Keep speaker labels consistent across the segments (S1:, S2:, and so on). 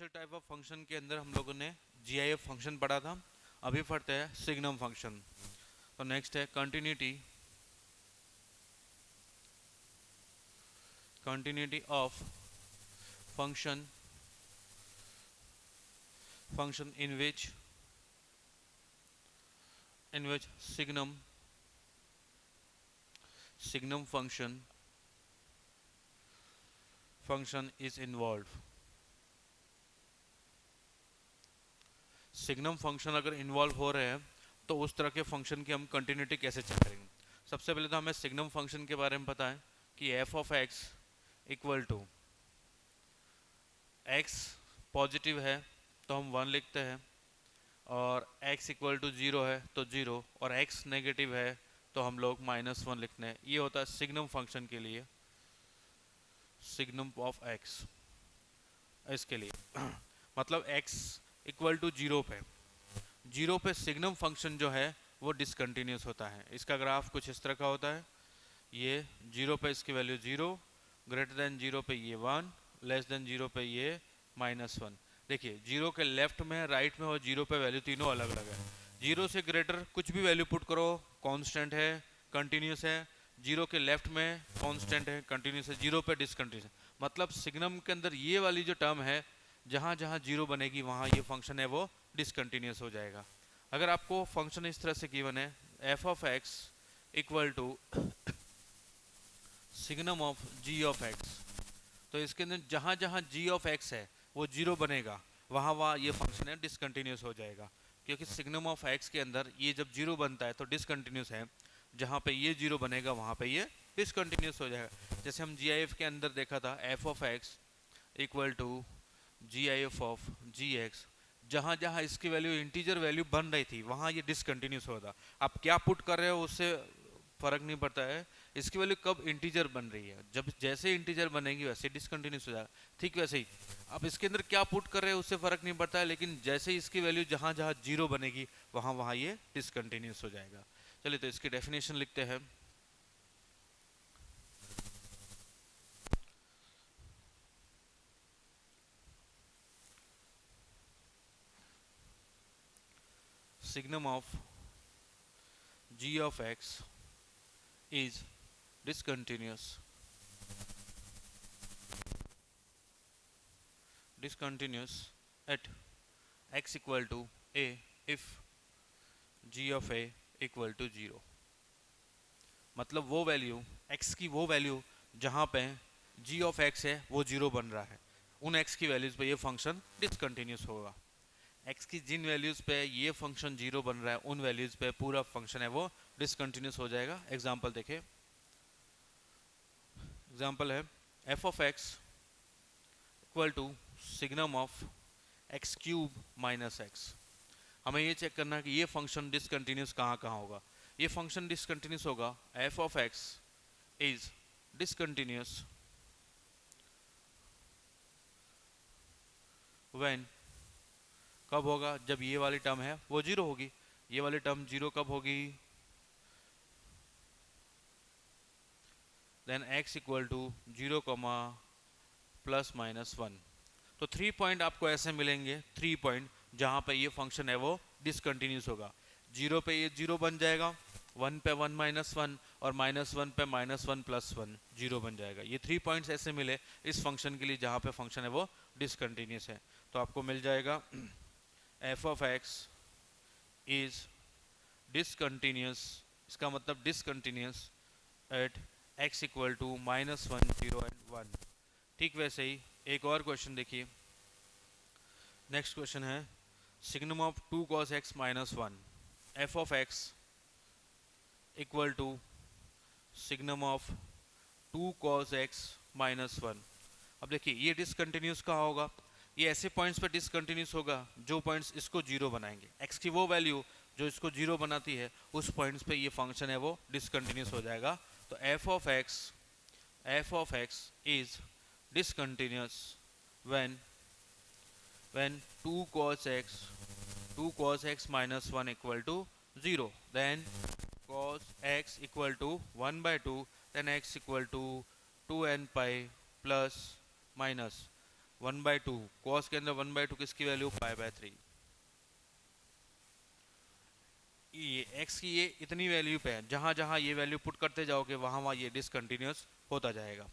S1: Special type of function के अंदर हम लोगों ने जीआईएफ फंक्शन पढ़ा था। अभी पढ़ते हैं सिग्नम फंक्शन। तो नेक्स्ट है continuity of function in which signum function is involved। Signum function अगर इन्वॉल्व हो रहे हैं तो उस तरह के फंक्शन की हम कंटिन्यूटी कैसे चेक करेंगे। सबसे पहले तो हमें सिग्नम फंक्शन के बारे में पता है कि f of x equal to x positive है तो हम 1 लिखते हैं, और x इक्वल टू 0 है तो 0, और x नेगेटिव है तो हम लोग -1 लिखते हैं। ये होता है सिग्नम फंक्शन के लिए, सिग्नम ऑफ x इसके लिए मतलब x इक्वल टू 0 पे सिग्नम फंक्शन जो है वो डिसकंटिन्यूस होता है। इसका ग्राफ कुछ इस तरह का होता है। ये 0 पे इसकी वैल्यू 0, ग्रेटर देन 0 पे ये 1, लेस देन 0 पे ये -1। देखिए 0 के लेफ्ट में, राइट में और 0 पे वैल्यू तीनों अलग अलग है। 0 से ग्रेटर कुछ भी वैल्यू पुट करो कांस्टेंट है, कंटिन्यूस है। 0 के लेफ्ट में कांस्टेंट है, कंटिन्यूस है। 0 पे डिसकंटिन्यूस है। मतलब सिग्नम के अंदर ये वाली जो टर्म है, जहाँ जहाँ 0 बनेगी वहाँ ये फंक्शन है वो डिसकंटिन्यूस हो जाएगा। अगर आपको फंक्शन इस तरह से गिवन है f of x equal to signum of g of x, तो इसके अंदर जहाँ जहाँ जी ऑफ एक्स है वो 0 बनेगा, वहाँ वहाँ ये फंक्शन है डिसकंटिन्यूस हो जाएगा। क्योंकि सिग्नम ऑफ एक्स के अंदर ये जब 0 बनता है तो डिसकंटिन्यूस है, जहाँ पे ये 0 बनेगा वहाँ पे ये डिसकंटिन्यूस हो जाएगा। जैसे हम जी आई एफ के अंदर देखा था f of x equal to G I F of g x, जहाँ जहाँ इसकी वैल्यू इंटीजर वैल्यू बन रही थी वहाँ ये डिसकंटिन्यूस होगा। आप क्या पुट कर रहे हो उससे फर्क नहीं पड़ता है, इसकी वैल्यू कब इंटीजर बन रही है। जब जैसे इंटीजर बनेगी वैसे डिसकंटिन्यूस हो जाएगा। ठीक वैसे ही आप इसके अंदर क्या पुट कर रहे हो उससे फर्क नहीं पड़ता है, लेकिन जैसे ही इसकी वैल्यू जहाँ जहाँ 0 बनेगी वहाँ वहाँ ये डिसकंटिन्यूस हो जाएगा। चलिए तो इसकी डेफिनेशन लिखते हैं। Signum of g of x is discontinuous at x equal to a if g of a equal to 0। मतलब वो वैल्यू x की वो वैल्यू जहाँ पे g of x है वो 0 बन रहा है, उन x की वैल्यूज़ पे ये फंक्शन डिसकंटिन्यूस होगा। x की जिन वैल्यूज़ पे ये फंक्शन 0 बन रहा है उन वैल्यूज़ पे पूरा फंक्शन है वो डिसकंटिन्यूस हो जाएगा। एग्जांपल देखें, एग्जांपल है f of x equal to signum of x cube minus x। हमें ये चेक करना है कि ये फंक्शन डिसकंटिन्यूस कहाँ कहाँ होगा। ये फंक्शन डिसकंटिन्यूस होगा f of x is discontinuous when, कब होगा, जब ये वाली टर्म है वो 0 होगी। ये वाली टर्म 0 कब होगी, देन x इक्वल टू 0 ±1। तो 3 पॉइंट आपको ऐसे मिलेंगे, 3 पॉइंट जहाँ पे ये फंक्शन है वो डिसकंटिन्यूस होगा। 0 पे ये 0 बन जाएगा, 1 पे 1 -1, और -1 पे -1 + 1 0 बन जाएगा। ये 3 पॉइंट्स ऐसे मिले इस फंक्शन के लिए जहाँ पे फंक्शन है वो डिसकंटिन्यूस है। तो आपको मिल जाएगा f of x is discontinuous, इसका मतलब discontinuous at x equal to -1, 0 and 1। ठीक वैसे ही एक और क्वेश्चन देखिए। नेक्स्ट क्वेश्चन है signum of 2 cos x -1, f of x equal to signum of 2 cos x -1। अब देखिए ये डिसकंटिन्यूस कहाँ होगा, ये ऐसे पॉइंट्स पे डिसकंटिन्यूस होगा जो पॉइंट्स इसको 0 बनाएंगे। x की वो वैल्यू जो इसको 0 बनाती है उस पॉइंट्स पे ये फंक्शन है वो डिसकंटिन्यूस हो जाएगा। तो f of x is discontinuous when 2 cos x -1 equal to 0, then cos x equal to 1/2, then x equal to 2n pi plus minus 1/2 cos के अंदर 1/2 किसकी वैल्यू पाई/3। ये x की ये इतनी वैल्यू पे है, जहाँ जहाँ ये वैल्यू पुट करते जाओगे वहाँ वहाँ ये डिसकंटिन्यूस होता जाएगा।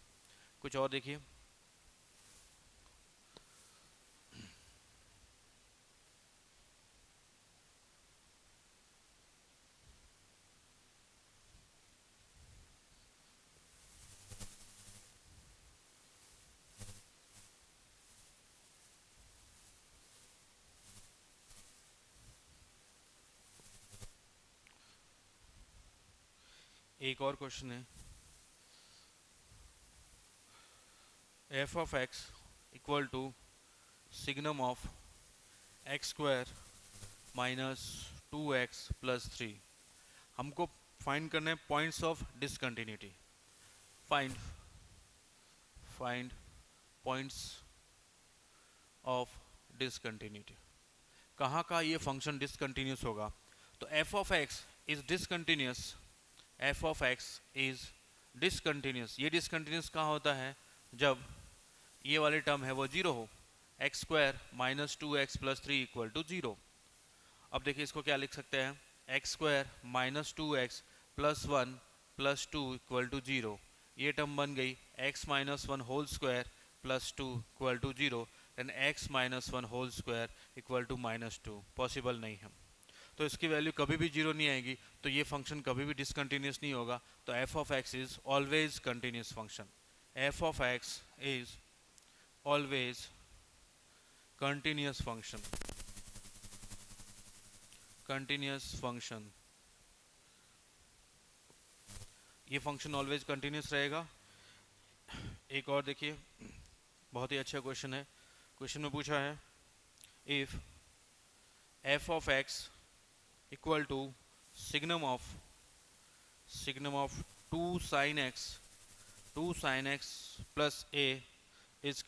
S1: कुछ और देखिए, एक और क्वेश्चन है, f of x equal to signum of x square minus 2x plus 3। हमको फाइंड करना है points of discontinuity. Find find points of discontinuity, कहाँ का ये फंक्शन डिसकंटिन्यूस होगा। तो f of x is discontinuous, f of x is discontinuous. ये discontinuous कहाँ होता है, जब ये वाली टर्म है वो जीरो हो, x square minus 2x plus 3 equal to zero. अब देखिए इसको क्या लिख सकते हैं, x square minus 2x plus 1 plus 2 equal to zero. ये टर्म बन गई x minus 1 whole square plus 2 equal to zero, then x minus 1 whole square equal to -2। Possible नहीं है, तो इसकी वैल्यू कभी भी जीरो नहीं आएगी, तो ये फंक्शन कभी भी डिसकंटिन्यूस नहीं होगा। तो f of x is always continuous function, f of x is always continuous function, continuous function. ये फंक्शन ऑलवेज कंटिन्यूस रहेगा। एक और देखिए, बहुत ही अच्छा क्वेश्चन है। क्वेश्चन में पूछा है, if f of x equal to signum of 2 sin x plus a is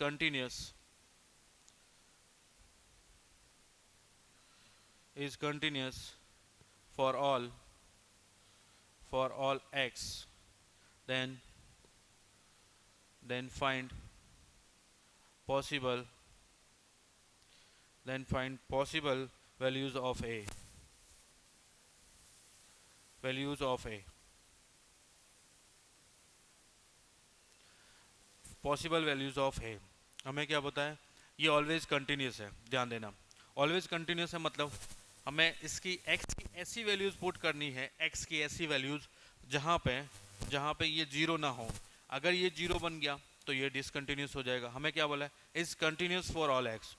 S1: continuous for all x, then find possible values of a, possible values of a. हमें क्या पता है, ये ऑलवेज कंटिन्यूस है, ध्यान देना। ऑलवेज कंटिन्यूस है मतलब हमें इसकी x की ऐसी वैल्यूज पुट करनी है, x की ऐसी वैल्यूज जहाँ पे ये जीरो ना हो। अगर ये जीरो बन गया तो ये डिसकंटिन्यूस हो जाएगा। हमें क्या बोला है, is continuous for all x,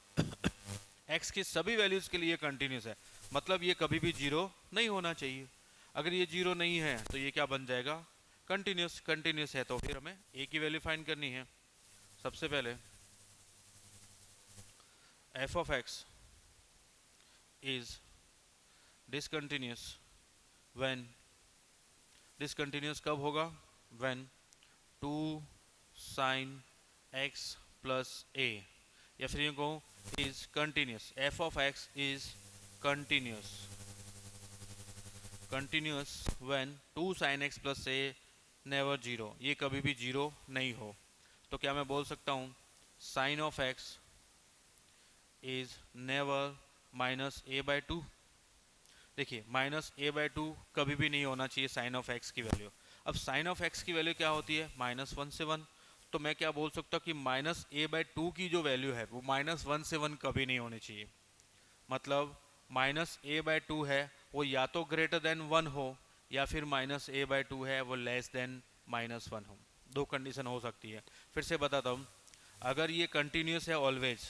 S1: x की सभी वैल्यूज के लिए कंटिन्यूस है, मतलब ये कभी भी जीरो नहीं होना चाहिए। अगर ये जीरो नहीं है तो ये क्या बन जाएगा, कंटिन्यूस। कंटिन्यूस है तो फिर हमें a की वैल्यू फाइंड करनी है। सबसे पहले f of x is discontinuous when, discontinuous कब होगा, when 2 sin x plus a, या फिर यूँ कहूँ is continuous, f of x is continuous when 2 sin x plus a never zero, ये कभी भी जीरो नहीं हो। तो क्या मैं बोल सकता हूँ sine of x is never -a/2। देखिए -a/2 कभी भी नहीं होना चाहिए साइन ऑफ x की वैल्यू। अब साइन ऑफ x की वैल्यू क्या होती है, -1 से 1। तो मैं क्या बोल सकता हूँ कि -a/2 की जो वैल्यू है वो -1 से 1 कभी नहीं होनी चाहिए। मतलब -a/2 है वो या तो ग्रेटर देन 1 हो, या फिर -a/2 है वो लेस देन -1 हो। दो कंडीशन हो सकती है। फिर से बताता हूँ, अगर ये कंटिन्यूस है ऑलवेज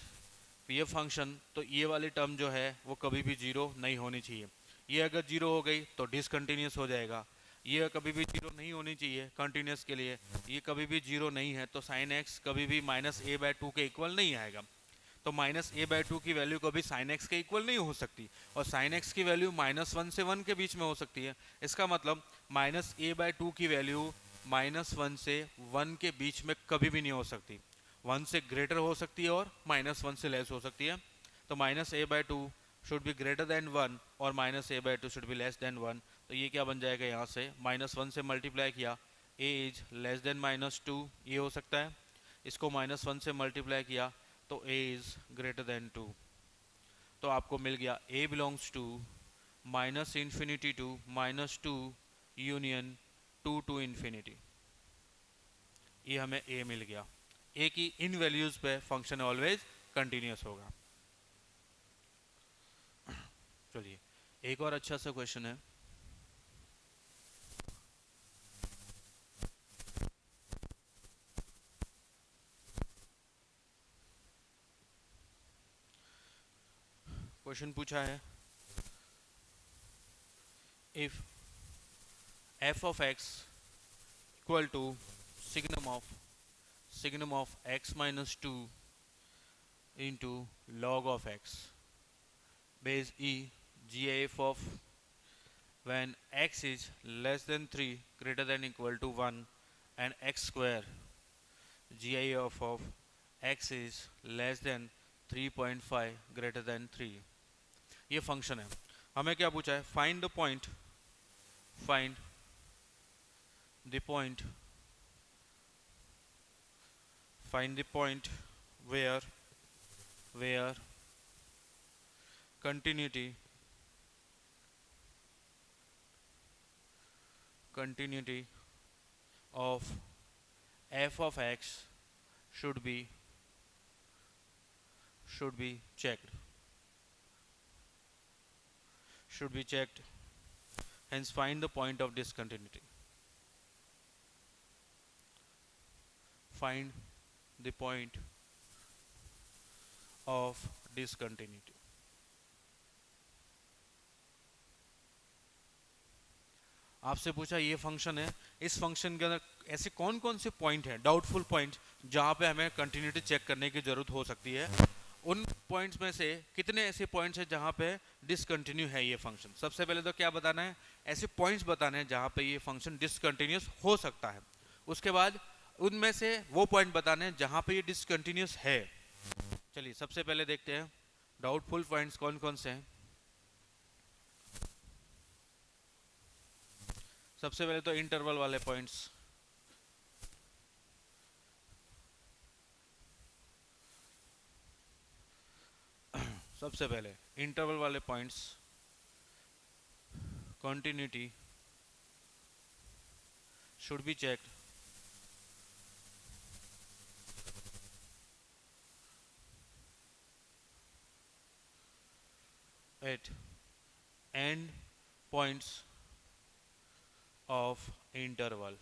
S1: ये फंक्शन, तो ये वाली टर्म जो है वो कभी भी जीरो नहीं होनी चाहिए। ये अगर जीरो हो गई तो डिसकंटिन्यूस हो जाएगा। ये कभी भी जीरो नहीं होनी चाहिए कंटिन्यूस के लिए, ये कभी भी जीरो नहीं है तो साइन एक्स कभी भी -a/2 के इक्वल नहीं आएगा। तो -a/2 की वैल्यू कभी साइन एक्स के इक्वल नहीं हो सकती, और साइन एक्स की वैल्यू -1 से 1 के बीच में हो सकती है। इसका मतलब -a/2 की वैल्यू -1 से 1 के बीच में कभी भी नहीं हो सकती। 1 से ग्रेटर हो सकती है और -1 से लेस हो सकती है। तो -a/2 should be greater than 1 और -a/2 should be less than 1। तो ये क्या बन जाएगा, यहाँ से -1 से मल्टीप्लाई किया a इज लेस देन -2, ये हो सकता है। इसको -1 से मल्टीप्लाई किया तो a इज ग्रेटर देन 2, तो आपको मिल गया a belongs to minus infinity to minus 2 union 2 to infinity. ये हमें a मिल गया। a की इन वैल्यूज पे फंक्शन ऑलवेज कंटिन्यूस होगा। चलिए एक और अच्छा सा क्वेश्चन है। क्वेश्चन पूछा है if f of x equal to signum of x minus 2 into log of x base e gif of when x is less than 3 greater than equal to 1 and x square gif of x is less than 3.5 greater than 3। ये function है। हमें क्या पूछा है? Find the point find the point where continuity of f of x should be checked, hence find the point of discontinuity. Find the point of discontinuity। आपसे पूछा ये function है, इस फंक्शन के अंदर ऐसे कौन कौन से पॉइंट हैं, डाउटफुल पॉइंट, जहाँ पे हमें कंटिन्यूटी चेक करने की ज़रूरत हो सकती है। उन पॉइंट्स में से कितने ऐसे पॉइंट्स हैं जहाँ पे डिसकंटिन्यू है ये फंक्शन। सबसे पहले तो क्या बताना है? ऐसे पॉइंट्स बताने हैं जहाँ पे ये फंक्शन डिसकंटिन्यूस हो सकता है। उसके बाद उनमें से वो पॉइंट बताने हैं जहाँ पे ये डिसकंटिन्यूस है। चलिए सबसे पहले देखते हैं डाउटफुल पॉइंट्स कौन कौन से हैं। सबसे पहले तो इंटरवल वाले पॉइंट्स। सबसे पहले इंटरवल वाले points, continuity should be checked at end points of interval।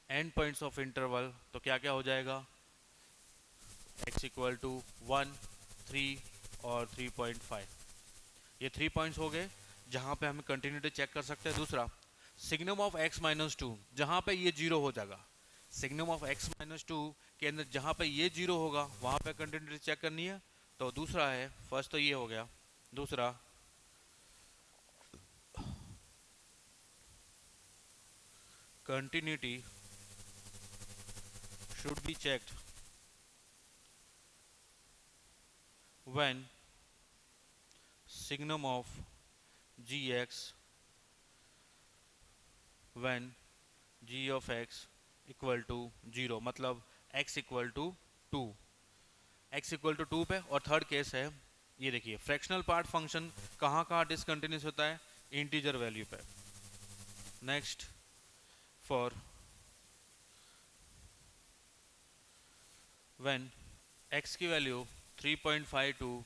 S1: And points of interval तो क्या क्या हो जाएगा? x इक्वल टू 1, 3 और 3.5। ये 3 पॉइंट्स हो गए जहाँ पे हमें कंटिन्यूटी चेक कर सकते हैं। दूसरा सिग्नम ऑफ x माइनस 2, जहाँ पे ये जीरो हो जाएगा। सिग्नम ऑफ x माइनस 2 के अंदर जहाँ पे ये जीरो होगा वहाँ पे कंटिन्यूटी चेक करनी है। तो दूसरा है, फर्स्ट तो ये हो गया। दूसरा continuity should be checked when signum of gx when g of x equal to 0, मतलब x equal to 2, x equal to 2 पे। और थर्ड केस है ये देखिए, फ्रैक्शनल पार्ट फंक्शन कहाँ कहाँ डिसकंटिन्यूस होता है? इंटीजर वैल्यू पे। नेक्स्ट फॉर व्हेन x की वैल्यू 3.52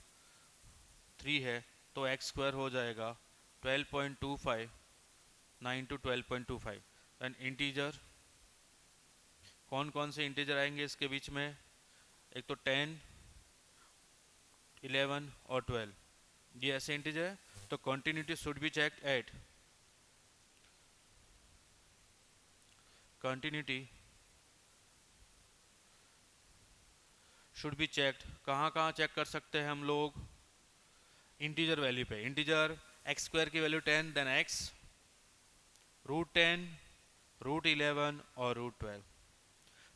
S1: 3 है तो x स्क्वायर हो जाएगा 12.25 9 to 12.25। एंड इंटीजर कौन कौन से इंटीजर आएंगे इसके बीच में? एक तो 10, 11 और 12, ये ऐसे इंटीजर है। तो continuity should be checked at कहाँ कहाँ चेक कर सकते हैं हम लोग? इंटीजर वैल्यू पे। इंटीजर एक्स स्क्वायर की वैल्यू 10, देन एक्स √10 √11 और √12।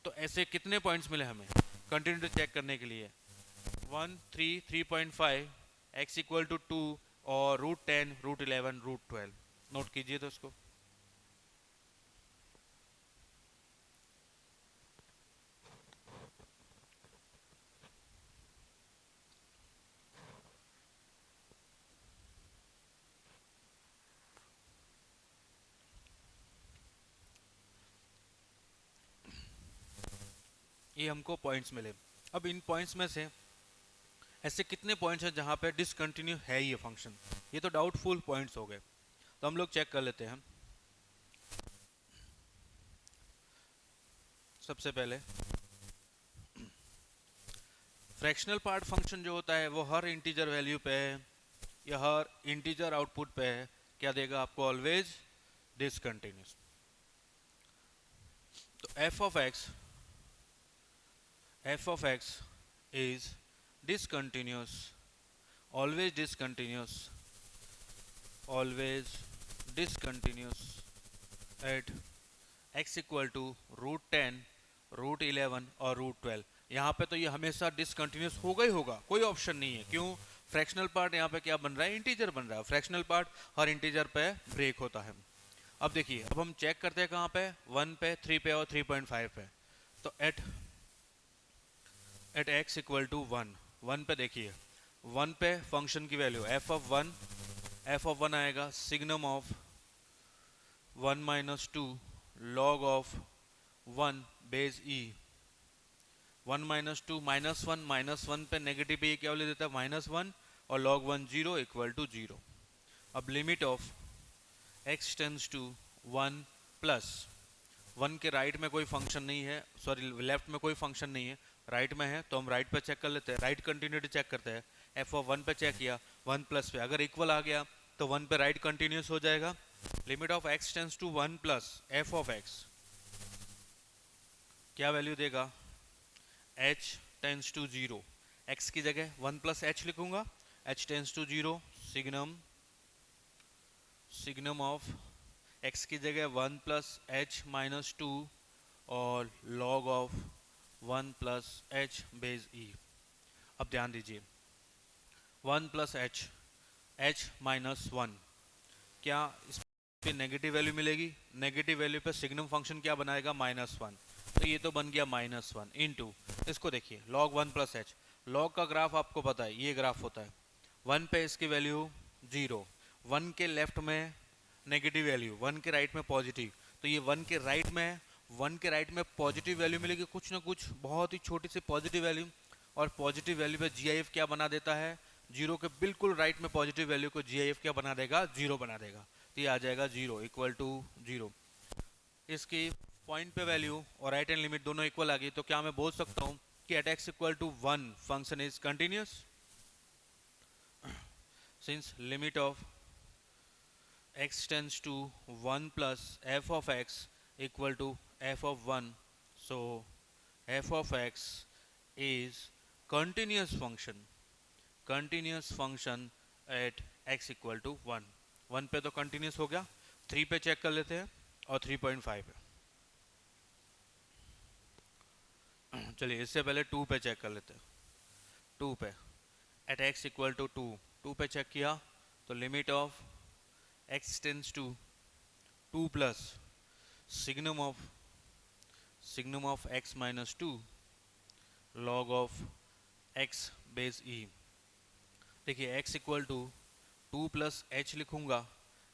S1: तो ऐसे कितने पॉइंट्स मिले हमें कंटिन्यूटी चेक करने के लिए? 1, 3, 3.5, x इक्वल टू 2 और √10 √11 √12। नोट कीजिए तो इसको। ये हमको पॉइंट्स मिले। अब इन पॉइंट्स में से ऐसे कितने पॉइंट्स हैं जहाँ पे डिसकंटिन्यू है ये फंक्शन, ये तो डाउटफुल पॉइंट्स हो गए। तो हम लोग चेक कर लेते हैं। सबसे पहले फ्रैक्शनल पार्ट फंक्शन जो होता है वो हर इंटीजर वैल्यू पे है या हर इंटीजर आउटपुट पे है, क्या देगा आपको, ऑलवेज डिसकंटिन्यूस। तो f of x is discontinuous, always discontinuous, always discontinuous at x equal to √10, √11 और √12। यहाँ पे तो ये हमेशा डिसकंटिन्यूस होगा ही होगा, कोई ऑप्शन नहीं है। क्यों? फ्रैक्शनल पार्ट यहाँ पे क्या बन रहा है, इंटीजर बन रहा है। फ्रैक्शनल पार्ट हर इंटीजर पे ब्रेक होता है। अब देखिए, अब हम चेक करते हैं कहाँ पे, 1 पे, 3 पे और 3.5 पे। तो एट x इक्वल टू 1 पे देखिए, 1 पे फंक्शन की वैल्यू f of 1 आएगा signum of 1 minus 2 log of 1 base e। 1 minus 2 minus 1 पे नेगेटिव पे ये क्या वैल्यू देता है, -1 और log 1 0 इक्वल टू 0। अब limit of x tends to 1 plus 1 के राइट में कोई फंक्शन नहीं है, सॉरी लेफ्ट में कोई फंक्शन नहीं है, राइट में है, तो हम राइट पे चेक कर लेते हैं। राइट कंटिन्यूटी चेक करते हैं। f ऑफ 1 पे चेक किया, 1 प्लस पे अगर इक्वल आ गया तो 1 पे राइट कंटिन्यूस हो जाएगा। Limit of x tends to 1 plus f of x क्या वैल्यू देगा, h टेंस टू 0। x की जगह 1 प्लस h लिखूंगा, h tends to 0 signum of x की जगह 1 प्लस h माइनस 2 और log of 1 plus h base e। अब ध्यान दीजिए, 1 प्लस h माइनस 1, क्या इस पे नेगेटिव वैल्यू मिलेगी, नेगेटिव वैल्यू पे सिग्नम फंक्शन क्या बनाएगा, -1। तो ये तो बन गया -1 इनटू, इसको देखिए log 1 प्लस h। log का ग्राफ आपको पता है, ये ग्राफ होता है। 1 पे इसकी वैल्यू 0, 1 के लेफ्ट में नेगेटिव वैल्यू, 1 के राइट में पॉजिटिव, तो ये 1 के राइट में है, 1 के राइट में पॉजिटिव वैल्यू मिलेगी, कुछ ना कुछ बहुत ही छोटी सी पॉजिटिव वैल्यू। और पॉजिटिव वैल्यू पे GIF क्या बना देता है, 0 के बिल्कुल राइट में पॉजिटिव वैल्यू को GIF क्या बना देगा, 0 बना देगा। तो ये आ जाएगा 0 इक्वल टू 0। इसकी पॉइंट पे वैल्यू और राइट एंड लिमिट दोनों इक्वल आ गई, तो क्या मैं बोल सकता हूँ कि at x equal to 1 function is continuous, since limit of x tends to 1 plus f of x equal to f of 1, so f of x is continuous function at x equal to 1। 1 पे तो continuous हो गया, 3 पे check कर लेते हैं और 3.5 पे। चलिए इससे पहले 2 पे चेक कर लेते हैं। 2 पे एट x इक्वल टू 2 पे चेक किया तो limit of x tends to 2 plus signum of x minus 2 log of x base e। देखिए x equal to 2 plus h लिखूंगा,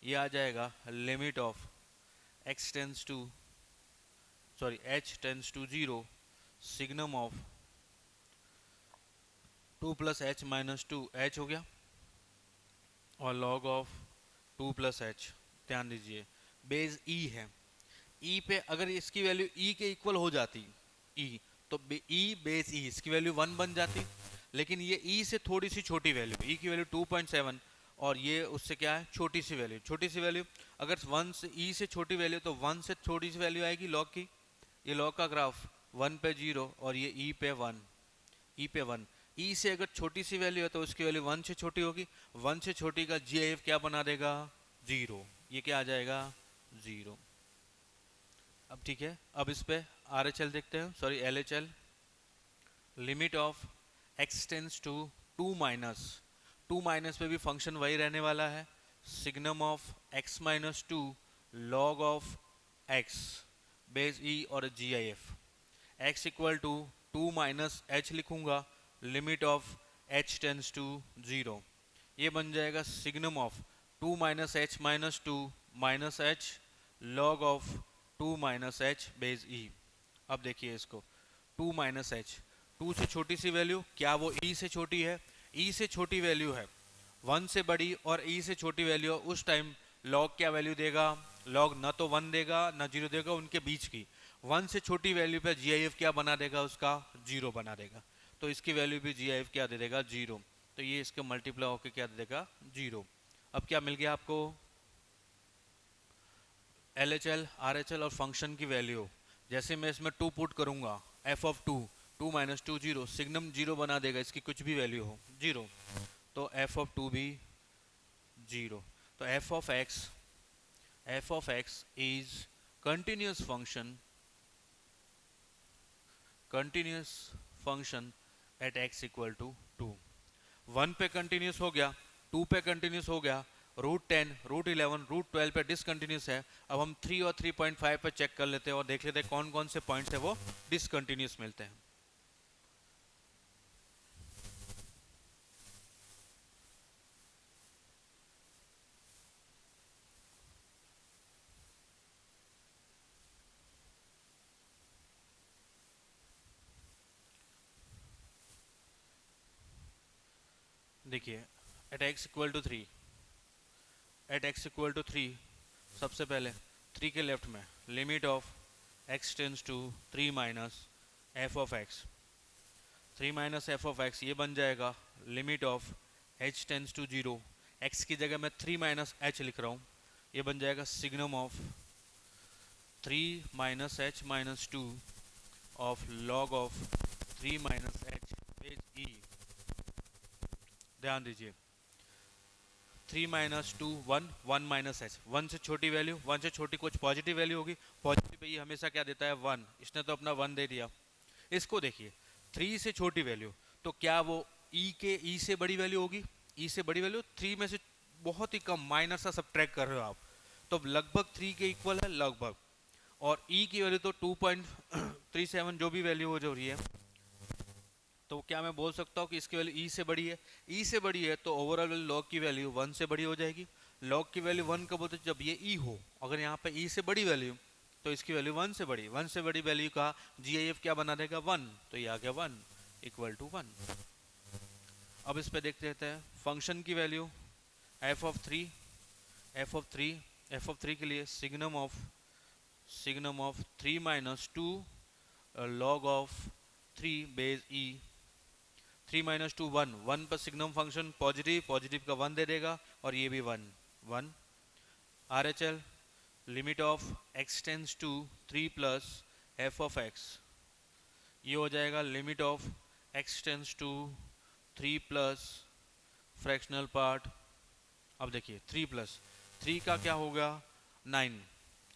S1: ये आ जाएगा limit of x tends to h tends to 0 signum of 2 plus h minus 2 h हो गया और log of 2 plus h। ध्यान दीजिए बेस e है, e पे अगर इसकी वैल्यू e के इक्वल हो जाती e, तो e बेस e इसकी वैल्यू 1 बन जाती, लेकिन ये e से थोड़ी सी छोटी वैल्यू, e की वैल्यू 2.7 और ये उससे क्या है, छोटी सी वैल्यू। अगर 1 से e से छोटी वैल्यू तो 1 से थोड़ी सी वैल्यू आएगी log की। ये log का ग्राफ 1 पे 0 और ये e पे 1, e से अगर छोटी सी वैल्यू है तो उसकी वैल्यू 1 से छोटी होगी, 1 से छोटी का GIF क्या बना देगा, 0। ये क्या आ जाएगा, 0। अब ठीक है, अब इस पे RHL देखते हैं, sorry LHL। Limit of x tends to 2 minus पे भी फंक्शन वही रहने वाला है, signum of x minus 2 log of x base e और GIF। x equal to 2 minus h लिखूंगा, limit of h tends to 0, ये बन जाएगा signum of 2 minus h minus 2 minus h log of 2 minus h base e। अब देखिए इसको, to minus H, to से छोटी सी वैल्यू, क्या वो ई से छोटी है? ई से छोटी वैल्यू है, वन से बड़ी और ई से छोटी वैल्यू, उस टाइम लॉग क्या वैल्यू देगा? लॉग ना तो वन देगा ना जीरो देगा, उनके बीच की वन से छोटी वैल्यू पे जीआईएफ क्या बना देगा? उसका जीरो बना देगा। तो इसकी वैल्यू भी जीआईएफ क्या दे देगा? जीरो। तो ये इसके मल्टीप्लाई होकर क्या दे देगा? जीरो। अब क्या मिल गया आपको? LHL, RHL और फंक्शन की वैल्यू। जैसे मैं इसमें टू पुट करूंगा, f of two, two minus two zero, signum zero बना देगा, इसकी कुछ भी वैल्यू हो जीरो, तो एफ ऑफ टू भी जीरो। तो f of x is continuous function at x equal to two. One पे कंटिन्यूस हो गया, टू पे कंटिन्यूस हो गया, रूट 10, रूट 11, रूट 12 पे डिसकंटिन्यूस है। अब हम 3 और 3.5 पे चेक कर लेते हैं और देख लेते हैं कौन कौन से पॉइंट्स है वो डिसकंटिन्यूस मिलते हैं। देखिए, at x equal to three, at x equal to three, सबसे पहले थ्री के लेफ्ट में limit of x tends to three minus f of x, three minus f of x ये बन जाएगा limit of h tends to zero, x की जगह मैं थ्री माइनस एच लिख रहा हूँ, ये बन जाएगा signum of three minus h minus two of log of three minus h base e. ध्यान दीजिए, three minus two one, one minus h, one से छोटी वैल्यू, वन से छोटी कुछ पॉजिटिव वैल्यू होगी, पॉजिटिव पे ये हमेशा क्या देता है? वन। इसने तो अपना वन दे दिया। इसको देखिए, थ्री से छोटी वैल्यू, तो क्या वो ई से बड़ी वैल्यू होगी? ई से बड़ी वैल्यू थ्री में से बहुत ही कम, माइनस सा सब्ट्रैक्ट कर रहे हो आप, तो लगभग थ्री के इक्वल है लगभग, और ई की वैल्यू तो 2.37 जो भी वैल्यू हो जो रही है, तो क्या मैं बोल सकता हूँ कि इसकी वैल्यू ई से बड़ी है? ई से बड़ी है तो ओवरऑल लॉग की वैल्यू वन से बड़ी हो जाएगी। लॉग की वैल्यू वन कब होती है? जब ये ई हो। अगर यहाँ पे ई से बड़ी वैल्यू तो इसकी वैल्यू वन से बड़ी, वन से बड़ी वैल्यू का जीआईएफ क्या बना देगा? वन। तो ये आ गया वन इक्वल टू वन। अब इस पे देखते रहते हैं फंक्शन की value f of three, f of three, f of three के लिए signum of three minus two log of three base e, three minus two one, one पर सिग्नम फंक्शन पॉजिटिव, पॉजिटिव का वन दे देगा, और ये भी one one. R H L limit of x tends to three plus f of x, ये हो जाएगा limit of x tends to three plus fractional part. अब देखिए थ्री प्लस थ्री का क्या होगा? नाइन।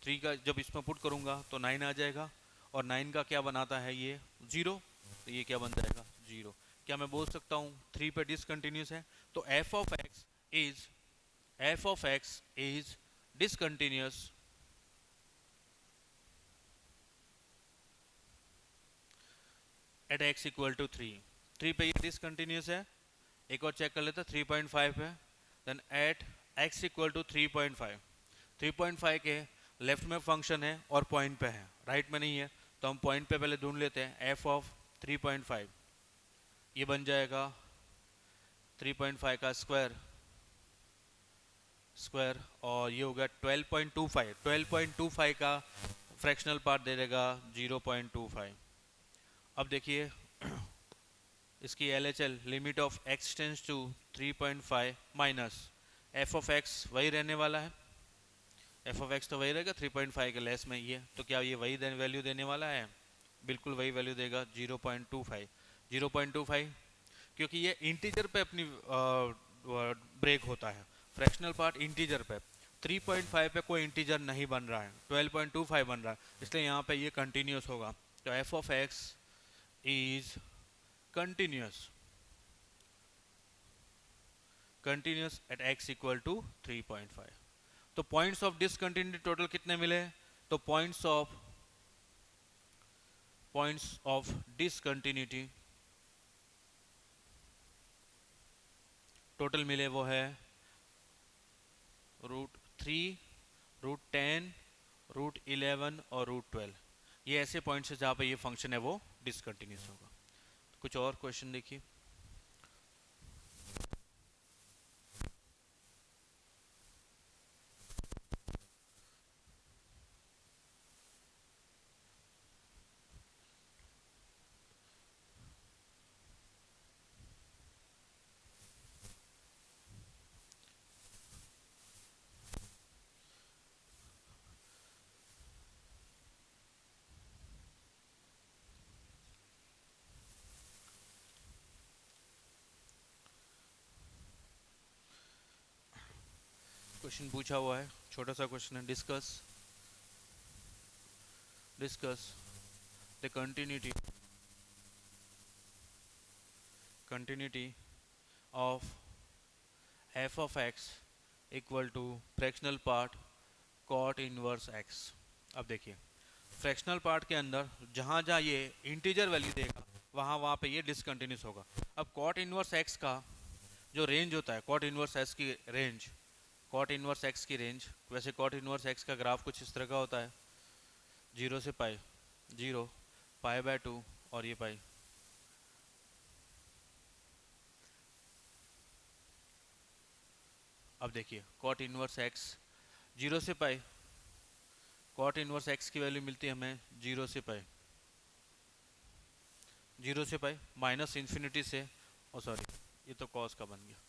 S1: थ्री का जब इसमें पुट करूंगा तो नाइन आ जाएगा, और नाइन का क्या बनाता है? ये जीरो, तो ये क्या बन जाएगा? जीरो। क्या मैं बोल सकता हूँ थ्री पे डिसकंटिन्यूस है? तो f of x is discontinuous at x equal to three. Three पे ये डिसकंटिन्यूस है। एक और चेक कर लेते हैं 3.5 पे, then at x equal to 3.5, 3.5 के लेफ्ट में फंक्शन है और पॉइंट पे है, राइट में नहीं है, तो हम पॉइंट पे पहले ढूंढ लेते हैं एफ ऑफ 3.5, ये बन जाएगा 3.5 का स्क्वायर, और ये हो गया 12.25, 12.25 का फ्रैक्शनल पार्ट दे देगा 0.25। अब देखिए इसकी LHL limit of x tends to 3.5 minus f of x वही रहने वाला है, एफ ऑफ एक्स तो वही रहेगा 3.5 के लेस में ये, तो क्या ये वही वैल्यू देने वाला है? बिल्कुल वही वैल्यू देगा 0.25, 0.25, क्योंकि ये इंटीजर पे अपनी ब्रेक होता है, फ्रैक्शनल पार्ट इंटीजर पे, 3.5 पे कोई इंटीजर नहीं बन रहा है, 12.25 बन रहा है, इसलिए यहाँ पे ये कंटिन्यूस होगा। तो f of x is continuous at x equal to 3.5। तो पॉइंट्स ऑफ डिसकंटिन्यूटी टोटल कितने मिले? तो पॉइंट्स ऑफ डिसकंटिन्यूटी टोटल मिले वो है रूट 3, रूट 10, रूट 11 और रूट 12। ये ऐसे पॉइंट्स है जहाँ पे ये फंक्शन है वो डिसकंटिन्यूस होगा। कुछ और क्वेश्चन देखिए। क्वेश्चन पूछा हुआ है, छोटा सा क्वेश्चन है। Discuss the continuity of f of x equal to fractional part cot inverse x. अब देखिए, फ्रैक्शनल पार्ट के अंदर जहाँ जहाँ ये इंटीजर वैल्यू देगा वहाँ वहाँ पे ये डिसकंटिन्यूस होगा। अब कॉट इनवर्स एक्स का जो रेंज होता है, कॉट इनवर्स एक्स की रेंज, कॉट इनवर्स एक्स की रेंज, वैसे कॉट इनवर्स एक्स का ग्राफ कुछ इस तरह का होता है, 0 से पाई, 0, पाई बाय 2 और ये पाई। अब देखिए कॉट इनवर्स एक्स 0 से पाई, कॉट इनवर्स एक्स की वैल्यू मिलती है हमें 0 से पाई, 0 से पाई माइनस इन्फिनिटी से, ओ सॉरी ये तो कॉस का बन गया,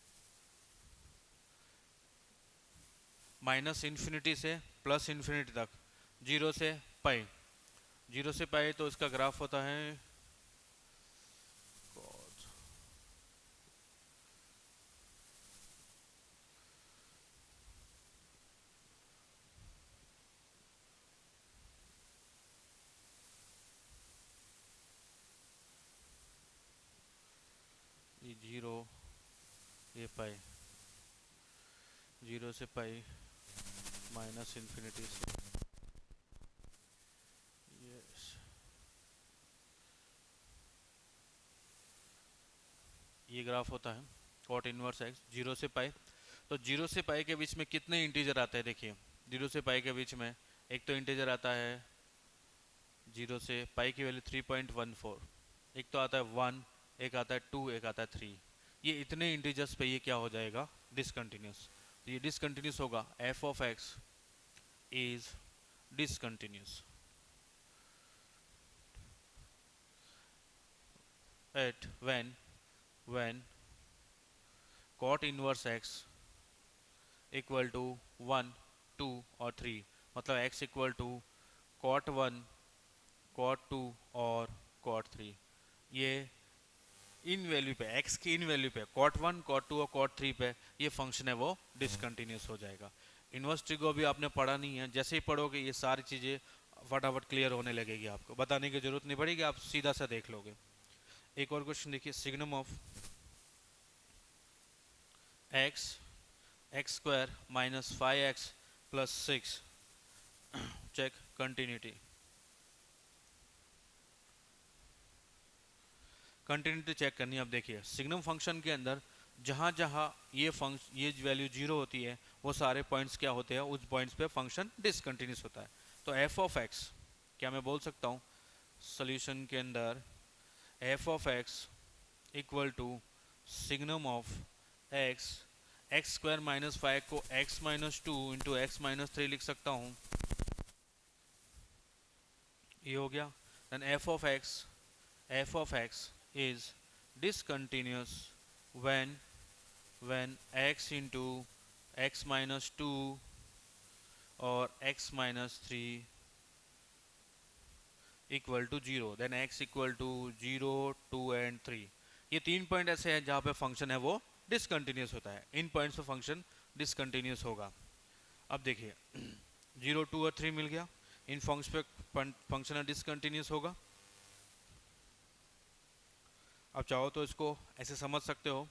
S1: माइनस इन्फिनिटी से प्लस इन्फिनिटी तक, 0 से पाई, 0 से पाई तो इसका ग्राफ होता है cos, ये 0, ये पाई, 0 से पाई माइनस इन्फिनिटी से, यस, ये ग्राफ होता है कॉट इनवर्स एक्स 0 से पाई। तो 0 से पाई के बीच में कितने इंटीजर आते हैं देखिए, 0 से पाई के बीच में एक तो इंटीजर आता है 0 से पाई की वैल्यू 3.14, एक तो आता है 1, एक आता है 2, एक आता है 3। ये इतने इंटीजर्स पे ये क्या हो जाएगा, डिसकंटिन्यूस। तो ये डिसकंटिन्यूस होगा, f of x is discontinuous at when cot inverse x equal to 1, 2 और 3, मतलब x equal to cot 1, cot 2 और cot 3। ये इन वैल्यू पे, x की इन वैल्यू पे, cot 1, cot 2 और cot 3 पे ये फंक्शन है वो डिसकंटिन्यूस हो जाएगा। इनवर्स ट्रिगो भी आपने पढ़ा नहीं है, जैसे ही पढ़ोगे ये सारी चीज़ें फटाफट क्लियर होने लगेगी, आपको बताने की जरूरत नहीं पड़ेगी, आप सीधा सा देख लोगे। एक और क्वेश्चन देखिए, signum of x square minus 5x plus 6, check continuity. Continuity check करनी है। अब देखिए सिग्नम फंक्शन के अंदर जहाँ जहाँ ये वैल्यू 0 होती है वो सारे पॉइंट्स क्या होते हैं, उस पॉइंट्स पे फंक्शन डिसकंटिन्यूस होता है। तो एफ ऑफ एक्स, क्या मैं बोल सकता हूँ सोल्यूशन के अंदर f of x equal to signum of x, x square minus 5 को x minus 2 into x minus 3 लिख सकता हूँ, ये हो गया। Then f of x is discontinuous when x into x minus 2 और x minus 3 equal to 0, then x equal to 0, 2 and 3। ये 3 point ऐसे हैं जहाँ पे फंक्शन है वो डिसकंटिन्यूस होता है, इन पॉइंट्स पे फंक्शन डिसकंटिन्यूस होगा। अब देखिए 0, 2 और 3 मिल गया, इन फंक्शन पे फंक्शन डिसकंटिन्यूस होगा। अब चाहो तो इसको ऐसे समझ सकते हो,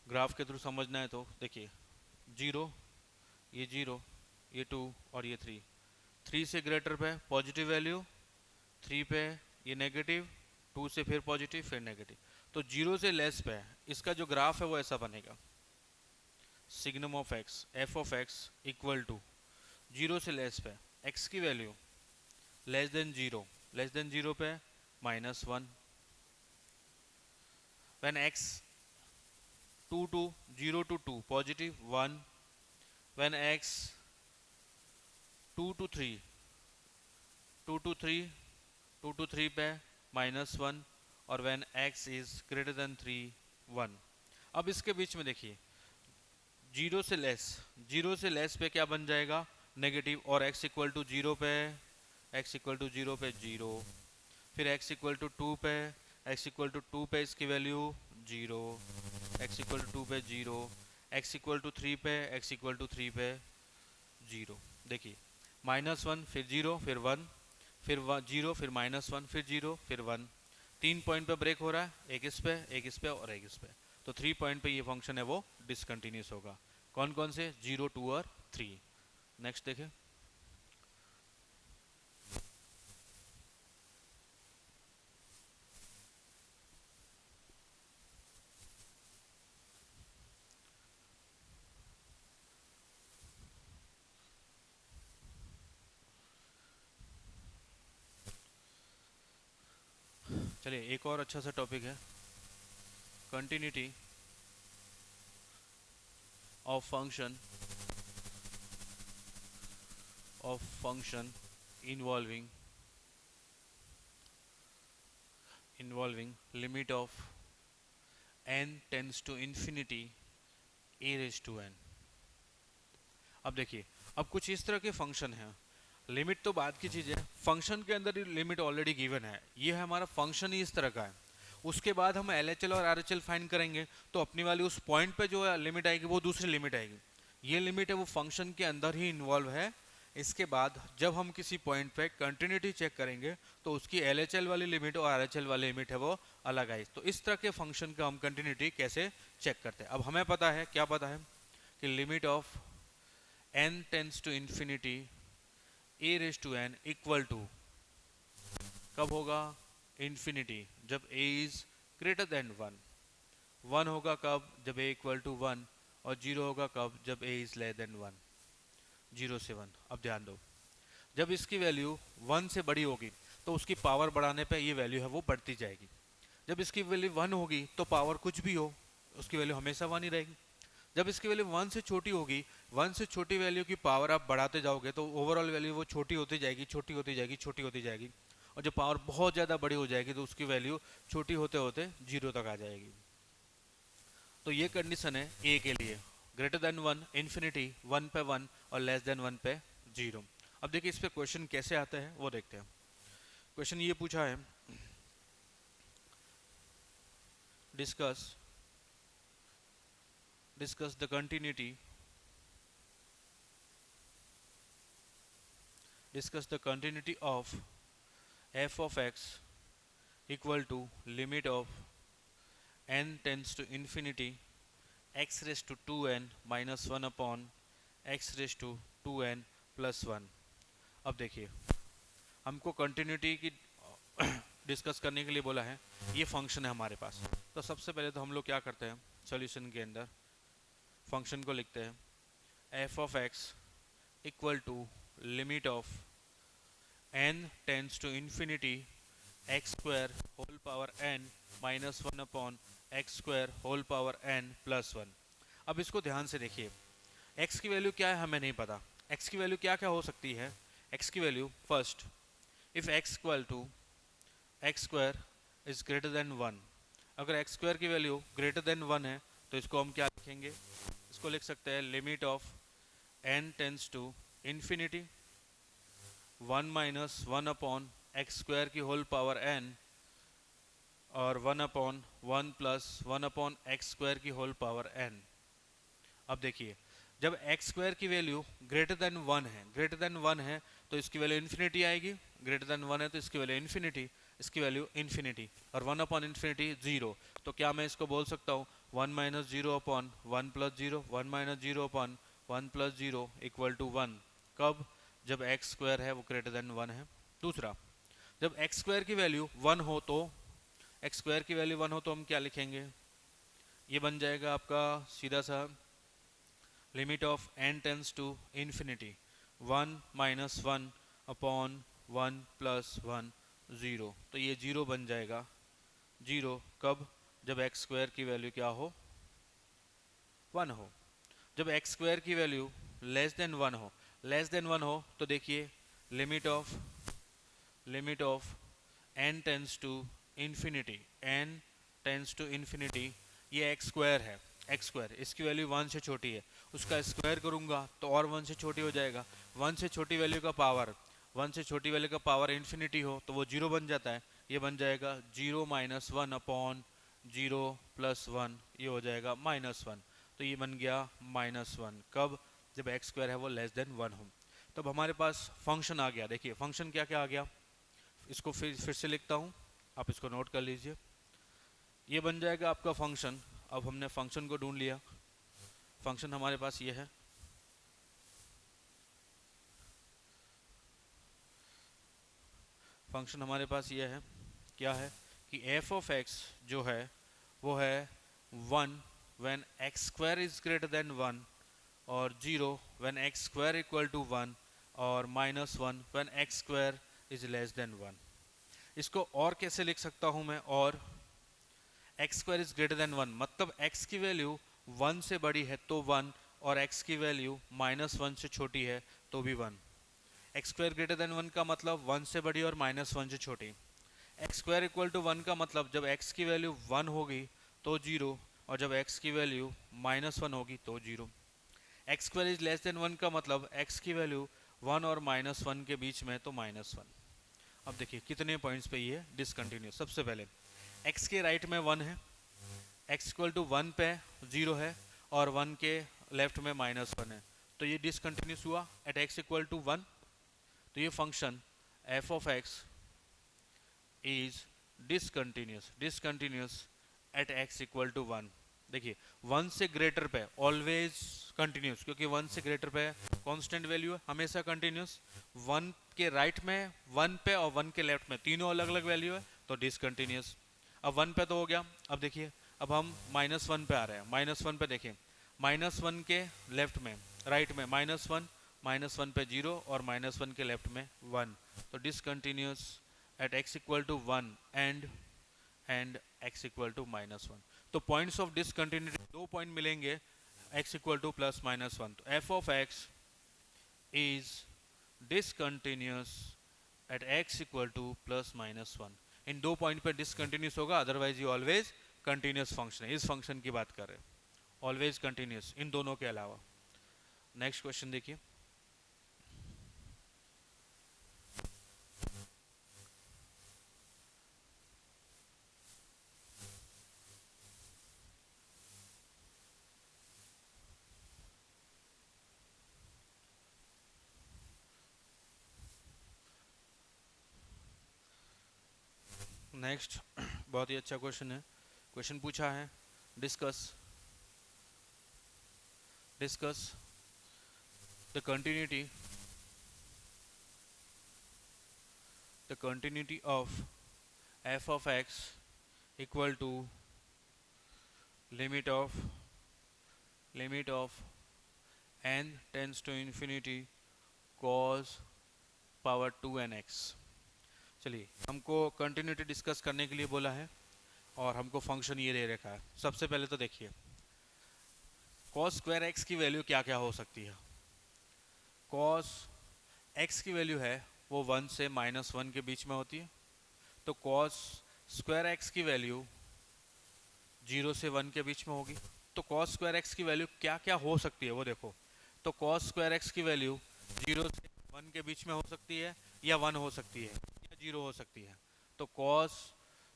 S1: ग्राफ के थ्रू समझना है तो देखिए 0, ये 0, ये 2 और ये 3, 3 से ग्रेटर पे पॉजिटिव वैल्यू, 3 पे ये नेगेटिव, 2 से फिर पॉजिटिव फिर नेगेटिव। तो 0 से लेस पे इसका जो ग्राफ है वो ऐसा बनेगा, signum of x, f of x equal to 0 से लेस पे x की वैल्यू लेस देन जीरो पे -1, when x 2 to 0 to 2 positive 1, when x 2 to 3 2 to 3 2 to 3 पे -1, और when x is greater than 3 1। अब इसके बीच में देखिए जीरो से लेस पे क्या बन जाएगा नेगेटिव, और x इक्वल टू जीरो पे जीरो, फिर x इक्वल टू टू पे इसकी value zero, x equal to पे zero, x equal to three पे जीरो। देखिए -1 फिर जीरो फिर 1 फिर जीरो फिर -1 फिर जीरो फिर 1, 3 पॉइंट पे ब्रेक हो रहा है, एक इस पे और एक इस पे, तो 3 पॉइंट पे ये फंक्शन है वो डिसकंटिन्यूस होगा। कौन कौन से? 0, 2 और 3। नेक्स्ट देखें। चलिए एक और अच्छा सा टॉपिक है, continuity of function involving limit of n tends to infinity a raise to n। अब देखिए, अब कुछ इस तरह के फंक्शन हैं, लिमिट तो बाद की चीज़ है, फंक्शन के अंदर लिमिट ऑलरेडी गिवन है, ये है हमारा फंक्शन ही इस तरह का है। उसके बाद हम LHL और RHL फाइंड करेंगे तो अपनी वाली उस पॉइंट पे जो लिमिट आएगी वो दूसरी लिमिट आएगी। ये लिमिट है वो फंक्शन के अंदर ही इन्वॉल्व है। इसके बाद जब हम किसी पॉइंट पे कंटिन्यूटी चेक करेंगे तो उसकी LHL वाली लिमिट और RHL वाली लिमिट है वो अलग आई। तो इस तरह के फंक्शन का हम कंटिन्यूटी कैसे चेक करते हैं? अब हमें पता है, क्या पता है कि limit of n tends to infinity a raise to n equal to कब होगा? इन्फिनिटी, जब a इज ग्रेटर देन 1 होगा कब? जब a इक्वल टू 1, और 0 होगा कब? जब a इज लेस देन 1, 0 से 1। अब ध्यान दो, जब इसकी वैल्यू 1 से बड़ी होगी तो उसकी पावर बढ़ाने पे ये वैल्यू है वो बढ़ती जाएगी। जब इसकी वैल्यू 1 होगी तो पावर कुछ भी हो उसकी वैल्यू हमेशा 1 ही रहेगी। जब इसकी वैल्यू 1 से छोटी होगी, 1 से छोटी वैल्यू की पावर आप बढ़ाते जाओगे तो ओवरऑल वैल्यू वो छोटी होती जाएगी, और जब पावर बहुत ज़्यादा बड़ी हो जाएगी तो उसकी वैल्यू छोटी होते होते 0 तक आ जाएगी। तो ये कंडीशन है a के लिए, ग्रेटर देन 1 इन्फिनिटी, 1 पे 1 और लेस देन 1 पे 0। अब देखिए इस पे क्वेश्चन कैसे आता है वो देखते हैं। क्वेश्चन ये पूछा है, discuss the continuity of f of x equal to limit of n tends to infinity x raised to 2n minus 1 upon x raised to 2n plus 1। अब देखिए हमको कंटिन्यूटी की डिस्कस करने के लिए बोला है, ये फंक्शन है हमारे पास। तो सबसे पहले तो हम लोग क्या करते हैं, सॉल्यूशन के अंदर फंक्शन को लिखते हैं f of x equal to limit of n tends to infinity x square whole power n minus 1 upon x square whole power n plus 1। अब इसको ध्यान से देखिए, x की वैल्यू क्या है हमें नहीं पता। x की वैल्यू क्या क्या हो सकती है? x की value first, if x equal to x square is greater than 1, अगर x स्क्वायर की वैल्यू ग्रेटर देन 1 है तो इसको हम क्या लिखेंगे? इसको लिख सकते हैं limit of n tends to infinity 1 minus 1 upon x square की होल पावर n और 1 upon 1 plus 1 upon x square की होल पावर n। अब देखिए जब एक्स स्क्वायर की वैल्यू ग्रेटर देन 1 है तो इसकी वैल्यू इन्फिनिटी आएगी, ग्रेटर देन 1 है तो इसकी वैल्यू इन्फिनिटी, इसकी वैल्यू इन्फिनिटी, और 1 अपॉन इन्फिनिटी 0। तो क्या मैं इसको बोल सकता हूँ 1 minus 0 upon 1 plus 0, 1 minus 0 upon 1 plus 0 equal to 1। कब? जब एक्स स्क्वायर है वो ग्रेटर देन 1 है। दूसरा, जब एक्स स्क्वायर की वैल्यू 1 हो तो हम क्या लिखेंगे? ये बन जाएगा आपका सीधा सा limit of n tends to infinity 1 minus 1 upon 1 plus 1 zero, तो ये ज़ीरो बन जाएगा। ज़ीरो कब? जब एक्स स्क्वायर की वैल्यू क्या हो? 1 हो। जब एक्स स्क्वायर की वैल्यू लेस देन 1 हो, लेस देन 1 हो तो देखिए limit of n tends to infinity, n tends to infinity, ये एक्स स्क्वायर है, एक्स स्क्वायर, इसकी वैल्यू 1 से छोटी है, उसका स्क्वायर करूँगा तो और 1 से छोटी हो जाएगा। 1 से छोटी वैल्यू का पावर, 1 से छोटी वैल्यू का पावर इन्फिनिटी हो तो वो जीरो बन जाता है। ये बन जाएगा 0 माइनस 1 अपॉन 0 प्लस 1, ये हो जाएगा -1। तो ये बन गया -1 कब? जब एक्स स्क्वायर है वो लेस देन 1 हो। तब हमारे पास फंक्शन आ गया। देखिए फंक्शन क्या क्या आ गया, इसको फिर से लिखता हूँ, आप इसको नोट कर लीजिए। ये बन जाएगा आपका फंक्शन। अब हमने फंक्शन को ढूंढ लिया। फंक्शन हमारे पास ये है, फंक्शन हमारे पास ये है, क्या है कि एफ ऑफ एक्स जो है वो है 1 when x square is greater than 1, और 0 when x square equal to 1, और -1 when x square is less than 1। इसको और कैसे लिख सकता हूँ मैं? और x square is greater than 1 मतलब एक्स की वैल्यू 1 से बड़ी है तो 1, और एक्स की वैल्यू -1 से छोटी है तो भी 1। एक्स स्क्वायर ग्रेटर देन 1 का मतलब 1 से बड़ी और -1 से छोटी। एक्स स्क्वायर इक्वल टू 1 का मतलब जब एक्स की वैल्यू 1 होगी तो 0, और जब एक्स की वैल्यू -1 होगी तो 0। X square is less than 1 का मतलब एक्स की वैल्यू 1 और -1 के बीच में तो -1। अब देखिए कितने पॉइंट्स पे ये डिसकंटिन्यूस। सबसे पहले एक्स के राइट में 1 है, एक्स इक्वल टू 1 पे 0 है, और 1 के लेफ्ट में -1 है, तो ये डिसकंटिन्यूस हुआ एट एक्स इक्वल टू 1। तो ये function f of x is discontinuous at x equal to 1। देखिए 1 से ग्रेटर पे ऑलवेज कंटिन्यूस, क्योंकि 1 से ग्रेटर पे कांस्टेंट वैल्यू है, हमेशा कंटिन्यूस। 1 के राइट में 1 पे और 1 के लेफ्ट में तीनों अलग अलग वैल्यू है तो डिसकंटिन्यूस। अब 1 पे तो हो गया। अब देखिए अब हम -1 पे आ रहे हैं। -1 पे देखिए -1 के लेफ्ट में, राइट में -1, -1 पे 0, और -1 के लेफ्ट में 1, तो discontinuous at x equal to 1 and x equal to -1। तो पॉइंट्स ऑफ डिसकंटिन्यूटी दो पॉइंट मिलेंगे x इक्वल टू +-1। तो f of x is discontinuous at x equal to +-1। इन दो पॉइंट पे डिसकंटिन्यूस होगा, अदरवाइज ये ऑलवेज कंटिन्यूस फंक्शन है। इस फंक्शन की बात कर रहे हैं, ऑलवेज कंटिन्यूस इन दोनों के अलावा। नेक्स्ट क्वेश्चन देखिए। नेक्स्ट बहुत ही अच्छा क्वेश्चन है। क्वेश्चन पूछा है discuss the continuity of f of x equal to limit of n tends to infinity cos power 2nx। चलिए हमको कंटिन्यूटी डिस्कस करने के लिए बोला है और हमको फंक्शन ये दे रखा है। सबसे पहले तो देखिए cos स्क्वायर x की वैल्यू क्या क्या हो सकती है। cos x की वैल्यू है वो 1 से -1 के बीच में होती है, तो cos स्क्वायर x की वैल्यू 0 से 1 के बीच में होगी। तो cos स्क्वायर x की वैल्यू क्या क्या हो सकती है वो देखो। तो cos स्क्वायर x की वैल्यू 0 से 1 के बीच में हो सकती है, या 1 हो सकती है, या 0 हो सकती है। तो cos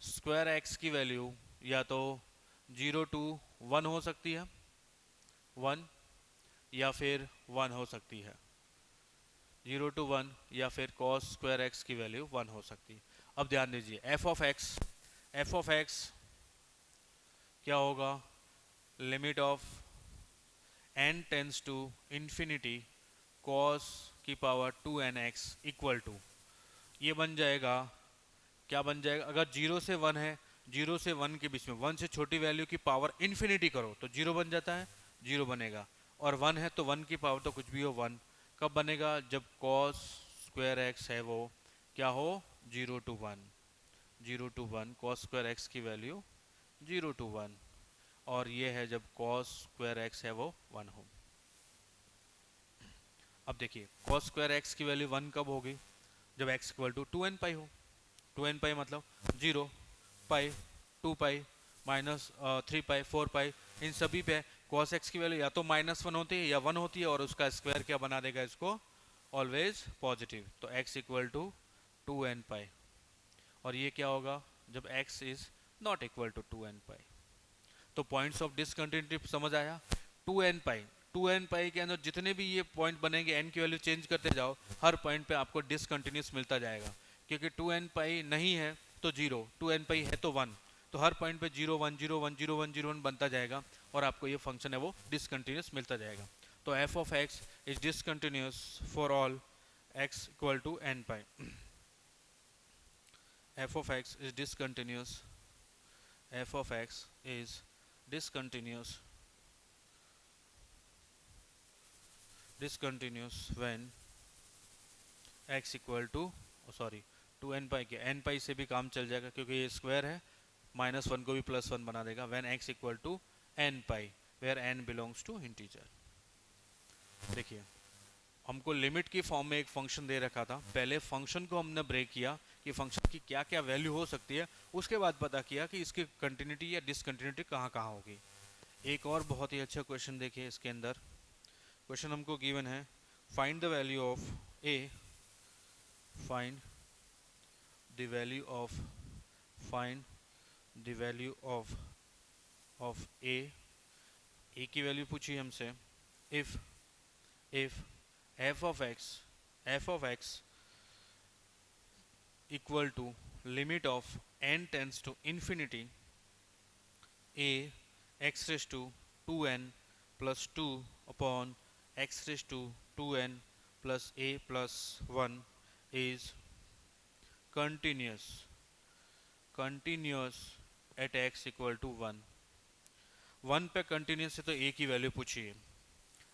S1: स्क्वायर x की वैल्यू या तो 0 to 1 हो सकती है, 1, या फिर 1 हो सकती है, 0 to 1, या फिर cos स्क्वायर x की वैल्यू 1 हो सकती है। अब ध्यान दीजिए f ऑफ x क्या होगा? Limit of n tends to infinity cos की पावर 2nx इक्वल टू, ये बन जाएगा, क्या बन जाएगा? अगर 0 से 1 है, 0 से 1 के बीच में 1 से छोटी वैल्यू की पावर इन्फिनिटी करो तो 0 बन जाता है, 0 बनेगा। और 1 है तो 1 की पावर तो कुछ भी हो 1। कब बनेगा? जब cos स्क्वायर x है वो क्या हो, 0 to 1, 0 to 1 cos square x की वैल्यू 0 to 1, और ये है जब cos स्क्वायर एक्स है वो 1 हो। अब देखिए cos स्क्वायर एक्स की वैल्यू 1 कब होगी, जब x इक्वल टू 2n पाई हो। 2n पाई मतलब 0 पाई 2 पाई माइनस 3 पाई 4 पाई, इन सभी पे cos x की वैल्यू या तो -1 होती है या 1 होती है, और उसका स्क्वायर क्या बना देगा इसको, ऑलवेज पॉजिटिव। तो x equal to 2n pi, और ये क्या होगा जब x is not equal to 2n pi. तो पॉइंट्स ऑफ डिसकंटिन्यूटी समझ आया। 2n पाई, 2n पाई के अंदर जितने भी ये पॉइंट बनेंगे n की वैल्यू चेंज करते जाओ, हर पॉइंट पे आपको डिसकंटिन्यूस मिलता जाएगा, क्योंकि 2n पाई नहीं है तो 0, 2n पाई है तो 1, तो हर पॉइंट पे 0 1 0 1 0 1 0 1 बनता जाएगा, और आपको ये फंक्शन है वो डिसकंटिन्यूस मिलता जाएगा। तो f of x is discontinuous for all x equal to n pi. f of x is discontinuous, f of x is discontinuous when x equal to, sorry 2n pi के n पाई से भी काम चल जाएगा क्योंकि ये स्क्वायर है, -1 को भी +1 बना देगा, when x equal to n pi where n belongs to integer. देखिए हमको लिमिट की फॉर्म में एक फंक्शन दे रखा था, पहले फंक्शन को हमने ब्रेक किया कि फंक्शन की क्या क्या वैल्यू हो सकती है, उसके बाद पता किया कि इसकी कंटिन्यूटी या डिसकंटिन्यूटी कहाँ कहाँ होगी। एक और बहुत ही अच्छा क्वेश्चन देखिए इसके अंदर, क्वेश्चन हमको गिवन है find the value of a, find the value of, find the value of a की वैल्यू पूछी हमसे, if f of x equal to limit of n tends to infinity a x raised to 2n plus 2 upon x raised to 2n plus a plus 1 is continuous at x equal to 1। 1 पे continuous है तो a की value पूछी है।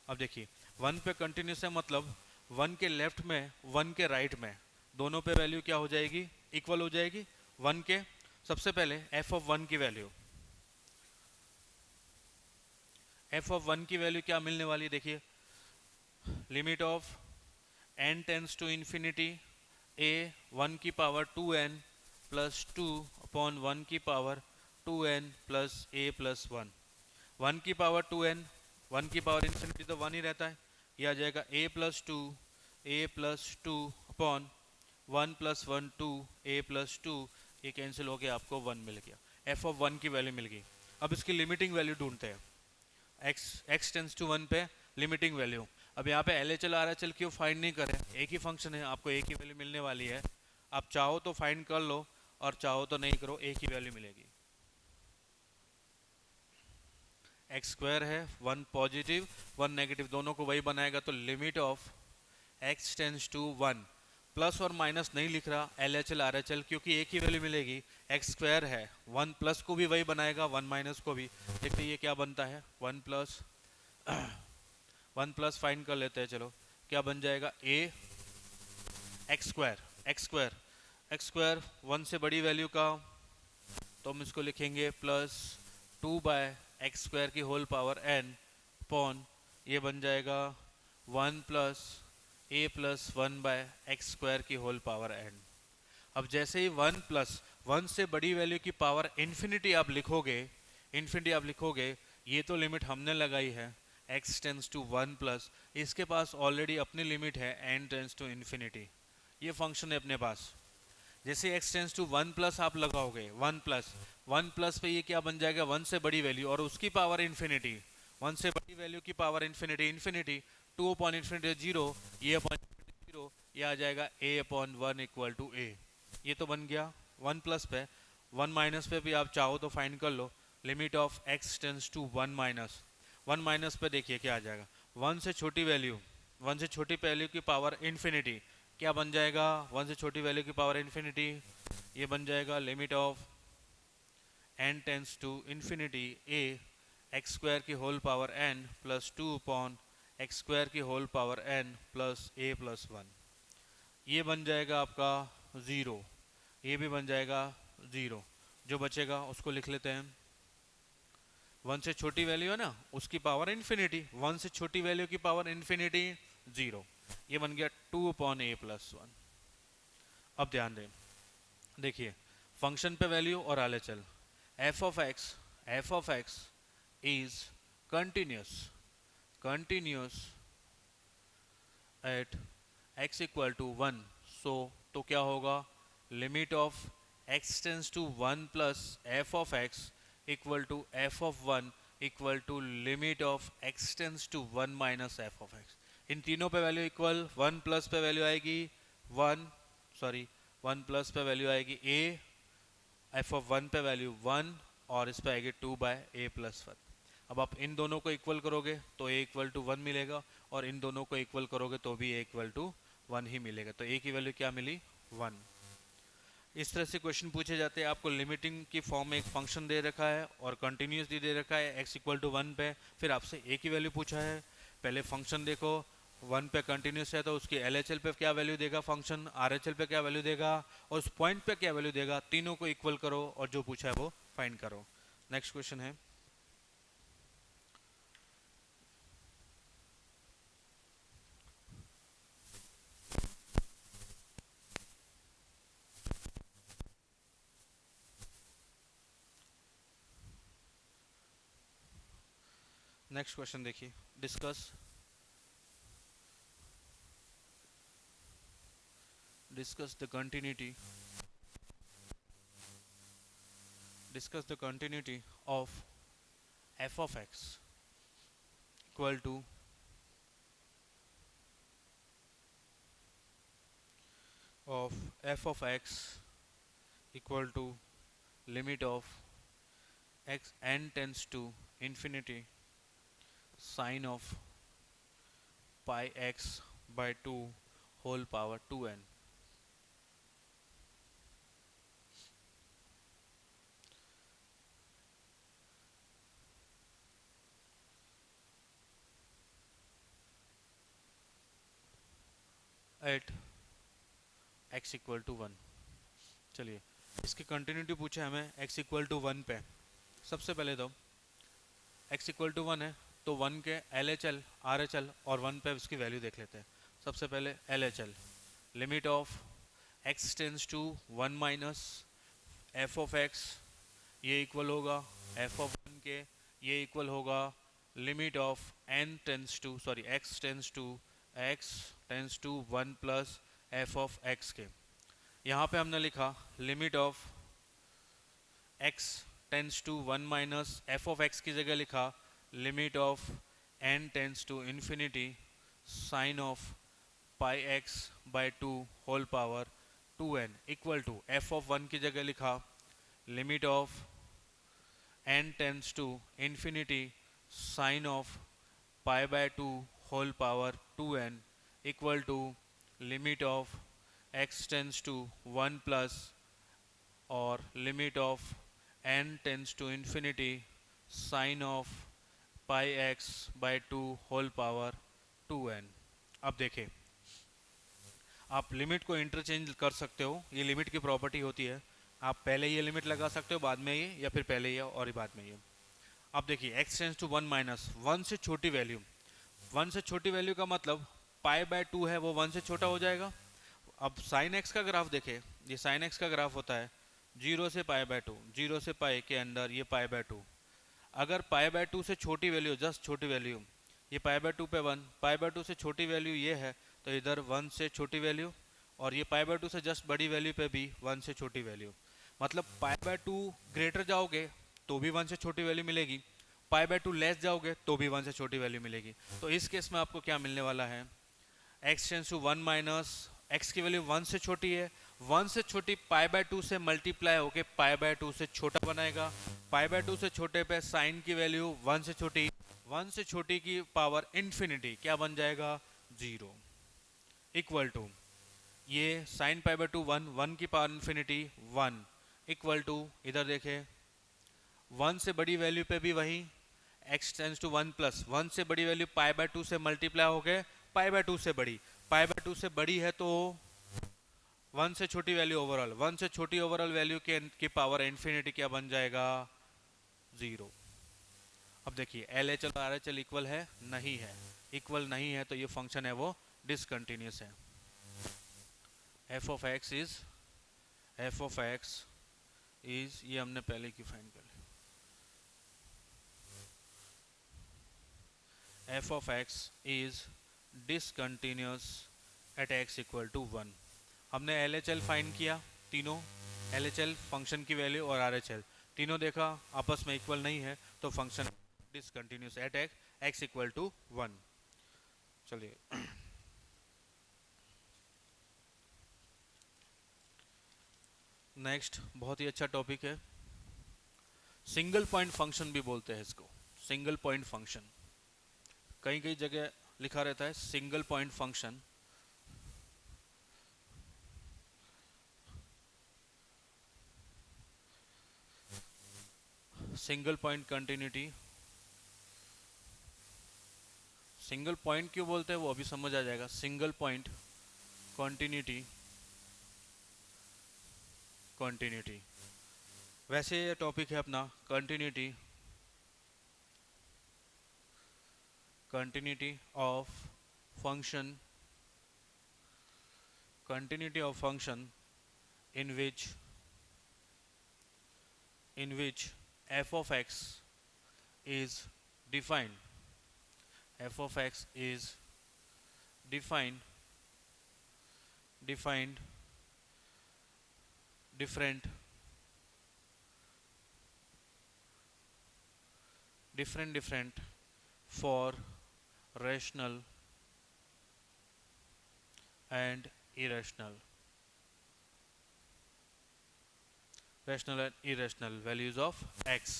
S1: अब देखिए 1 पे continuous है मतलब 1 के लेफ्ट में 1 के राइट में दोनों पे वैल्यू क्या हो जाएगी, इक्वल हो जाएगी 1 के। सबसे पहले f ऑफ 1 की वैल्यू, f ऑफ 1 की वैल्यू क्या मिलने वाली है, देखिए limit of n tends to infinity a 1 की पावर 2n प्लस 2 अपॉन 1 की power 2n plus a plus 1। 1 की पावर 2n, 1 की पावर इन्फिनिटी तो 1 ही रहता है, ये आ जाएगा a plus 2 upon 1 plus 1 2 a plus 2, ये कैंसिल हो गया, आपको 1 मिल गया, f ऑफ 1 की वैल्यू मिल गई। अब इसकी लिमिटिंग वैल्यू ढूंढते हैं, x टेंस टू 1 पे लिमिटिंग वैल्यू। अब यहाँ पे LHL RHL क्यों फाइंड नहीं करें, एक ही फंक्शन है, आपको एक ही वैल्यू मिलने वाली है, आप चाहो तो फाइंड कर लो और चाहो तो नहीं करो, एक ही वैल्यू मिलेगी। x स्क्वायर है, 1 पॉजिटिव 1 नेगेटिव, दोनों को वही बनाएगा, तो limit of x tends to 1, plus और माइनस नहीं लिख रहा LHL RHL क्योंकि एक ही वैल्यू मिलेगी, x स्क्वायर है, 1 प्लस को भी वही बनाएगा 1 माइनस को भी। देखते ये क्या बनता है, 1 प्लस फाइंड कर लेते हैं, चलो क्या बन जाएगा, a x स्क्वायर 1 से बड़ी वैल्यू का, तो हम इसको लिखेंगे प्लस 2 बाय एक्स स्क्वायर की होल पावर n अपॉन, ये बन जाएगा 1 plus a plus 1 by x square की होल पावर n। अब जैसे ही 1 प्लस 1 से बड़ी वैल्यू की पावर इन्फिनिटी आप लिखोगे, ये तो लिमिट हमने लगाई है x टेंस टू 1 प्लस, इसके पास ऑलरेडी अपनी लिमिट है n टेंस टू इन्फिनिटी, ये फंक्शन है अपने पास। जैसे x टेंस टू 1 प्लस आप लगाओगे, 1 प्लस पे ये क्या बन जाएगा, 1 से बड़ी वैल्यू और उसकी पावर इन्फिनिटी, 1 से बड़ी वैल्यू की पावर इन्फिनिटी 2 अपॉन इन्फिनिटी 0, ये अपॉन 0, ये आ जाएगा a upon 1 equal to a। ये तो बन गया 1 प्लस पे। 1 माइनस पे भी आप चाहो तो फाइंड कर लो, limit of x tends to 1 minus पे देखिए क्या आ जाएगा, 1 से छोटी वैल्यू की पावर इन्फिनिटी क्या बन जाएगा, 1 से छोटी वैल्यू की पावर इन्फिनिटी, ये बन जाएगा limit of n tends to infinity a x square की whole power n plus 2 upon x square की whole power n plus a plus 1, ये बन जाएगा आपका ज़ीरो, ये भी बन जाएगा ज़ीरो। जो बचेगा उसको लिख लेते हैं, वन से छोटी वैल्यू है ना उसकी पावर इन्फिनिटी, वन से छोटी वैल्यू की पावर इन्फिनिटी ज़ीरो। ये बन गया 2/a+1। अब ध्यान दें, देखिए फंक्शन पे वैल्यू और आले चल, f of x is continuous at x equal to 1। So तो क्या होगा, limit of x tends to 1 plus f of x equal to f of 1 equal to limit of x tends to 1 minus f of x. इन तीनों पे value equal, 1 plus पे value आएगी 1 plus पे value आएगी a, एफ ऑफ 1 पे value 1 और इस पे आएगी 2/a+1। अब आप इन दोनों को इक्वल करोगे तो a इक्वल टू 1 मिलेगा, और इन दोनों को इक्वल करोगे तो भी a इक्वल टू 1 ही मिलेगा। तो a की वैल्यू क्या मिली, 1। इस तरह से क्वेश्चन पूछे जाते हैं। आपको लिमिटिंग की फॉर्म में एक फंक्शन दे रखा है और कंटिन्यूसली दे रखा है x इक्वल टू 1 पे, फिर आपसे a की वैल्यू पूछा है। पहले फंक्शन देखो, 1 पे कंटिन्यूस है तो उसकी LHL पे क्या वैल्यू देगा फंक्शन, RHL पे क्या वैल्यू देगा और उस पॉइंट पे क्या वैल्यू देगा, तीनों को इक्वल करो और जो पूछा है वो फाइंड करो। नेक्स्ट क्वेश्चन है, नेक्स्ट क्वेश्चन देखिए, discuss the continuity of f of x equal to limit of x n tends to infinity sine of pi x by 2 whole power 2n। At x equal to 1। चलिए इसकी continuity पूछा हमें x equal to 1 पे। सबसे पहले तो x equal to 1 है तो 1 के LHL RHL और 1 पे उसकी वैल्यू देख लेते हैं। सबसे पहले LHL, limit of x tends to 1 minus f of x, ये इक्वल होगा एफ ऑफ 1 के, ये इक्वल होगा limit of x tends to 1 plus f of x के। यहाँ पे हमने लिखा limit of x tends to 1 minus f of x की जगह लिखा limit of n tends to infinity sine of pi x by 2 whole power 2n equal to f of 1 की जगह लिखा limit of n tends to infinity sine of pi by 2 whole power 2n equal to limit of x tends to 1 plus और limit of n tends to infinity sine of pi x by 2 whole power 2n। अब देखें, आप limit को interchange कर सकते हो, ये limit की प्रॉपर्टी होती है। आप पहले ये लिमिट लगा सकते हो, बाद में ये, या फिर पहले ये और बाद में ये। अब देखिए x टेंस टू 1 माइनस 1 से छोटी वैल्यू, 1 से छोटी वैल्यू का मतलब पाई बाय 2 है वो 1 से छोटा हो जाएगा। अब साइन x का ग्राफ देखें, ये साइन x का ग्राफ होता है 0 से पाई बाय 2, 0 से पाई के अंदर ये पाई बाय 2। अगर पाई बाय 2 से छोटी वैल्यू, जस्ट छोटी वैल्यू, ये पाई बाय 2 पे 1, पाई बाय 2 से छोटी वैल्यू ये है तो इधर 1 से छोटी वैल्यू, और ये पाई बाय 2 से जस्ट बड़ी वैल्यू पे भी 1 से छोटी वैल्यू। मतलब पाई बाय 2 ग्रेटर जाओगे तो भी 1 से छोटी वैल्यू मिलेगी, पाई बाय 2 लेस जाओगे तो भी 1 से छोटी वैल्यू मिलेगी। तो इस केस में आपको क्या मिलने वाला है, x tends to 1 minus x की वैल्यू 1 से छोटी है, 1 से छोटी पाई बाय 2 से मल्टीप्लाई होके पाई बाय 2 से छोटा बनाएगा। पाई बाय 2 से छोटे पे साइन की वैल्यू 1 से छोटी, 1 से छोटी की पावर इन्फिनिटी क्या बन जाएगा, 0 इक्वल टू ये साइन पाई बाय 2 1, 1 की पावर इन्फिनिटी 1 इक्वल टू, इधर देखें 1 से बड़ी वैल्यू पे भी वही x टेंस टू 1 प्लस 1 से बड़ी वैल्यू पाई बाय 2 से मल्टीप्लाई हो गए पाई बाय 2 से बड़ी, पाई बाय 2 से बड़ी है तो वन से छोटी वैल्यू ओवरऑल, वन से छोटी ओवरऑल वैल्यू के की पावर इन्फिनिटी क्या बन जाएगा, 0। अब देखिए एल एच और आर एच एल इक्वल है, नहीं है, इक्वल नहीं है, तो ये फंक्शन है वो डिसकंटिन्यूस है। एफ ऑफ एक्स इज ये हमने पहले की फाइंड कर ली, f of x is discontinuous at x equal to 1। हमने एल एच एल फाइंड किया, तीनों एल एच एल फंक्शन की वैल्यू और आर एच एल तीनों देखा आपस में इक्वल नहीं है, तो function discontinuous at x equal to 1। चलिए नेक्स्ट, बहुत ही अच्छा टॉपिक है, सिंगल पॉइंट फंक्शन भी बोलते हैं इसको, सिंगल पॉइंट फंक्शन। कई कई जगह लिखा रहता है single point function, single point continuity. Single point क्यों बोलते हैं वो अभी समझ आ जाएगा। सिंगल पॉइंट कंटिन्यूटी, कंटिन्यूटी वैसे ये टॉपिक है अपना continuity, continuity of function, continuity of function in which f of x is defined, f of x is defined different for rational and irrational, rational and irrational values of x।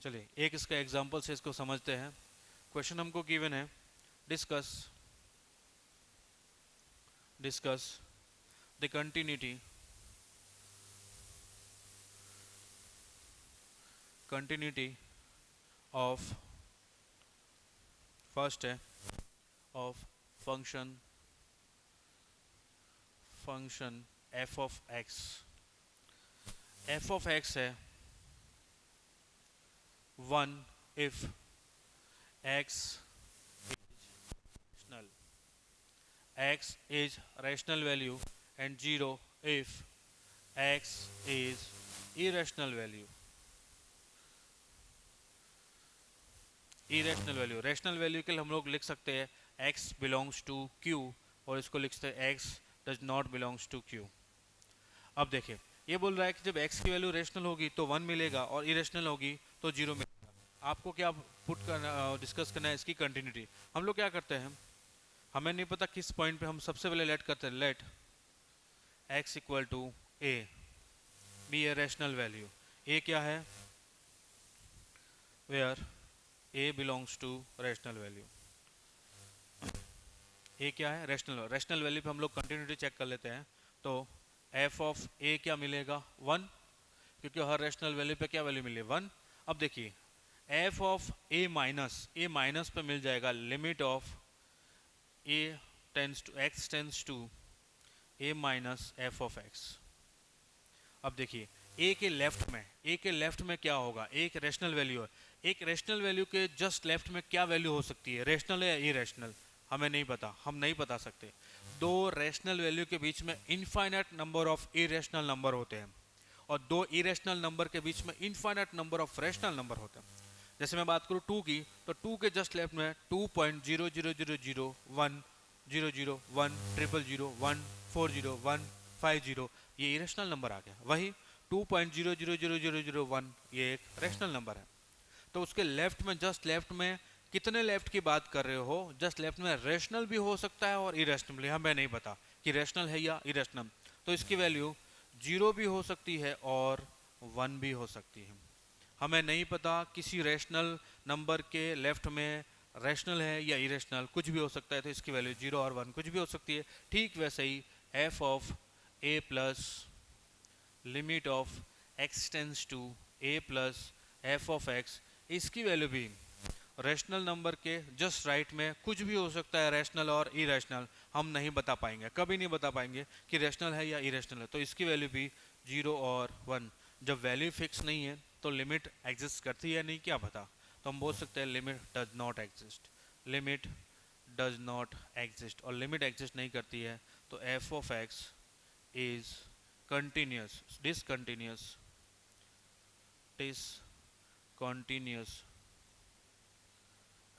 S1: चलिए एक इसका example से इसको समझते हैं। Question हमको given है, discuss the continuity of, first है of function f of x, f of x है 1 if x is rational value and 0 if x is irrational value। irrational value, rational value के लिए हम लोग लिख सकते हैं x belongs to q और इसको लिख सकते हैं x does not belongs to q। अब देखिए ये बोल रहा है कि जब x की वैल्यू रेशनल होगी तो 1 मिलेगा और इरेशनल होगी तो 0 मिलेगा। आपको क्या पुट करना, डिस्कस करना है इसकी कंटिन्यूटी। हम लोग क्या करते हैं, हमें नहीं पता किस पॉइंट पे, हम सबसे पहले लेट करते हैं, let x equal to a be a rational value. a क्या है, where a belongs to rational value. a क्या है, रेशनल वैल्यू पे हम लोग कंटिन्यूटी चेक कर लेते हैं, तो f ऑफ a क्या मिलेगा 1, क्योंकि हर रेशनल वैल्यू पे क्या वैल्यू मिले 1। अब देखिए f ऑफ a माइनस पे मिल जाएगा limit of a tends to x tends to a minus f of x। अब देखिए a के लेफ्ट में क्या होगा, एक रेशनल वैल्यू है, एक रेशनल वैल्यू के जस्ट लेफ्ट में क्या वैल्यू हो सकती है, रेशनल या इरेशनल, हमें नहीं पता, हम नहीं बता सकते। दो रेशनल वैल्यू के बीच में infinite number of irrational number होते हैं और दो इरेशनल नंबर के बीच में infinite number of rational number होते हैं। जैसे मैं बात करूँ 2 की, तो 2 के जस्ट लेफ्ट में 2.000010001000140 ये इरेशनल नंबर आ गया। वही 2.0000001 ये एक रेशनल नंबर है। तो उसके लेफ्ट में, जस्ट लेफ्ट में कितने लेफ्ट की बात कर रहे हो, जस्ट लेफ्ट में रेशनल भी हो सकता है और इरेशनल भी, हमें नहीं पता कि रेशनल है या इरेशनल, तो इसकी वैल्यू 0 भी हो सकती है और 1 भी हो सकती है। हमें नहीं पता किसी रेशनल नंबर के लेफ्ट में रेशनल है या इरेशनल, कुछ भी हो सकता है, तो इसकी वैल्यू 0 और 1 कुछ भी हो सकती है। ठीक वैसे ही f of a plus limit of x tends to a plus f of x, इसकी वैल्यू भी रैशनल नंबर के जस्ट राइट में कुछ भी हो सकता है, रैशनल और इरेशनल, हम नहीं बता पाएंगे, कभी नहीं बता पाएंगे कि रैशनल है या इरेशनल है। तो इसकी वैल्यू भी 0 और 1। जब वैल्यू फिक्स नहीं है तो लिमिट एग्जिस्ट करती है नहीं, क्या पता। तो हम बोल सकते हैं limit does not exist, limit does not exist. और लिमिट एग्जिस्ट नहीं करती है तो f of x is continuous, discontinuous, discontinuous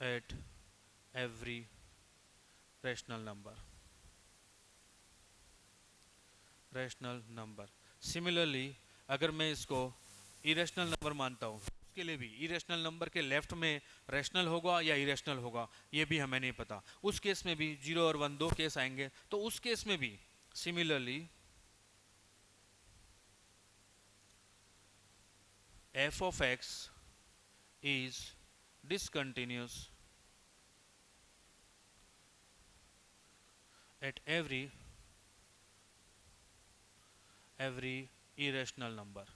S1: at every rational number, rational number। Similarly अगर मैं इसको इरेशनल नंबर मानता हूँ, उसके लिए भी इरेशनल नंबर के लेफ्ट में रैशनल होगा या इरेशनल होगा ये भी हमें नहीं पता। उस केस में भी 0 और 1 दो केस आएंगे, तो उस केस में भी similarly f of x is discontinuous at every irrational number।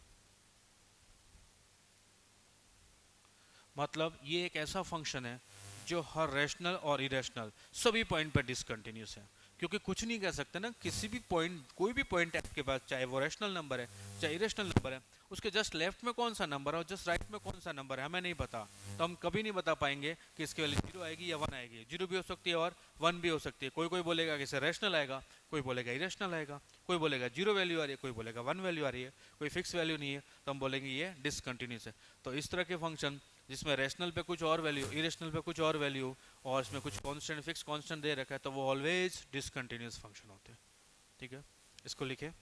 S1: मतलब ये एक ऐसा फंक्शन है जो हर रैशनल और इरेशनल सभी पॉइंट पर डिसकंटिन्यूस है। क्योंकि कुछ नहीं कह सकते ना, किसी भी पॉइंट, कोई भी पॉइंट आपके पास, चाहे वो रैशनल नंबर है चाहे इरेशनल नंबर है, उसके जस्ट लेफ्ट में कौन सा नंबर है और जस्ट राइट में कौन सा नंबर है हमें नहीं पता। तो हम कभी नहीं बता पाएंगे कि इसकी वैल्यू 0 आएगी या 1 आएगी। 0 भी हो सकती है और 1 भी हो सकती है। कोई कोई बोलेगा कि इसे रैशनल आएगा, कोई बोलेगा इरेशनल आएगा, कोई बोलेगा 0 वैल्यू आ रही है, कोई बोलेगा 1 वैल्यू आ रही है, कोई फिक्स वैल्यू नहीं है, तो हम बोलेंगे ये डिसकंटिन्यूस है। तो इस तरह के फंक्शन जिसमें रैशनल पे कुछ और वैल्यू, इरेशनल पे कुछ और वैल्यू, और इसमें कुछ कांस्टेंट, फिक्स कांस्टेंट दे रखा है, तो वो ऑलवेज डिसकंटिन्यूस फंक्शन होते हैं। ठीक है, इसको लिखे।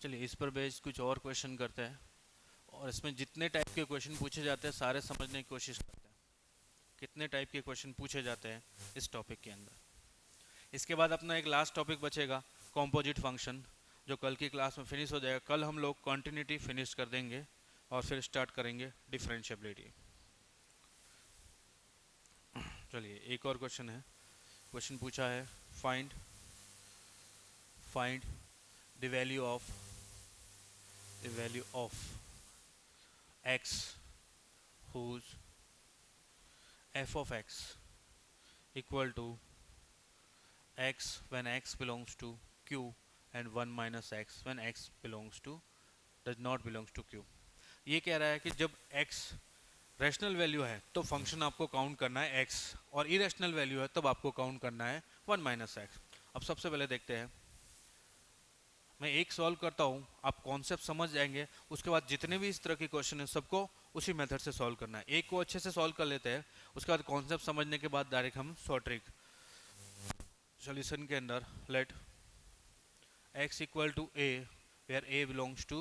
S1: चलिए इस पर बेस्ड कुछ और क्वेश्चन करते हैं, और इसमें जितने टाइप के क्वेश्चन पूछे जाते हैं सारे समझने की कोशिश करते हैं, कितने टाइप के क्वेश्चन पूछे जाते हैं इस टॉपिक के अंदर। इसके बाद अपना एक लास्ट टॉपिक बचेगा, कॉम्पोजिट फंक्शन, जो कल की क्लास में फिनिश हो जाएगा। कल हम लोग कॉन्टिन्यूटी फिनिश कर देंगे और फिर स्टार्ट करेंगे डिफरेंशिएबिलिटी। चलिए एक और क्वेश्चन है। क्वेश्चन पूछा है find find the value of x whose f of x equal to x when x belongs to q and 1 minus x when x belongs to does not belongs to q। ये कह रहा है कि जब x rational value है तो function आपको count करना है x, और इरेशनल वैल्यू है तब आपको काउंट करना है 1 माइनस एक्स। अब सबसे पहले देखते हैं, मैं एक सॉल्व करता हूँ, आप कॉन्सेप्ट समझ जाएंगे, उसके बाद जितने भी इस तरह के क्वेश्चन हैं सबको उसी मेथड से सॉल्व करना है। एक को अच्छे से सॉल्व कर लेते हैं, उसके बाद कॉन्सेप्ट समझने के बाद डायरेक्ट हम शॉर्ट ट्रिक सॉल्यूशन के अंदर let x equal to a where a belongs to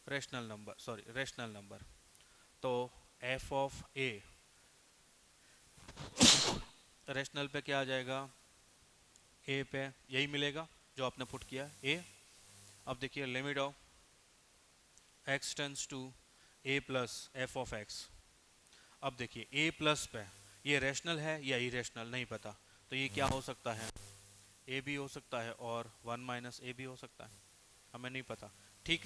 S1: rational number. तो f ऑफ a रैशनल पे क्या आ जाएगा, a पे यही मिलेगा जो आपने पुट किया a। अब देखिए limit of x tends to a plus f of x। अब देखिए a प्लस पे ये रैशनल है या इरेशनल नहीं पता, तो ये क्या हो सकता है, a भी हो सकता है और 1 माइनस a भी हो सकता है, हमें नहीं पता। ठीक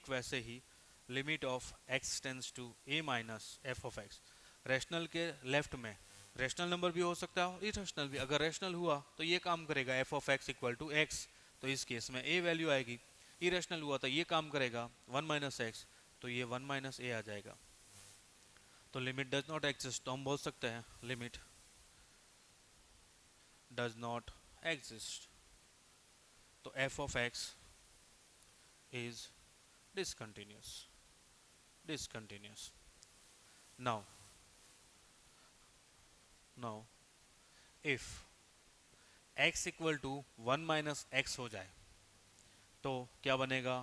S1: वैसे ही limit of x tends to a minus f of x, rational के लेफ्ट में रैशनल नंबर भी हो सकता है और इरेशनल भी। अगर रैशनल हुआ तो ये काम करेगा f of x equal to x, तो इस केस में a वैल्यू आएगी। इरेशनल हुआ तो ये काम करेगा 1 माइनस एक्स, तो ये 1 माइनस a आ जाएगा। तो लिमिट डज नॉट एग्जिस्ट, तो हम बोल सकते हैं लिमिट डज नॉट एग्जिस्ट। तो f of x is discontinuous। Now if x equal to 1 minus x हो जाए तो क्या बनेगा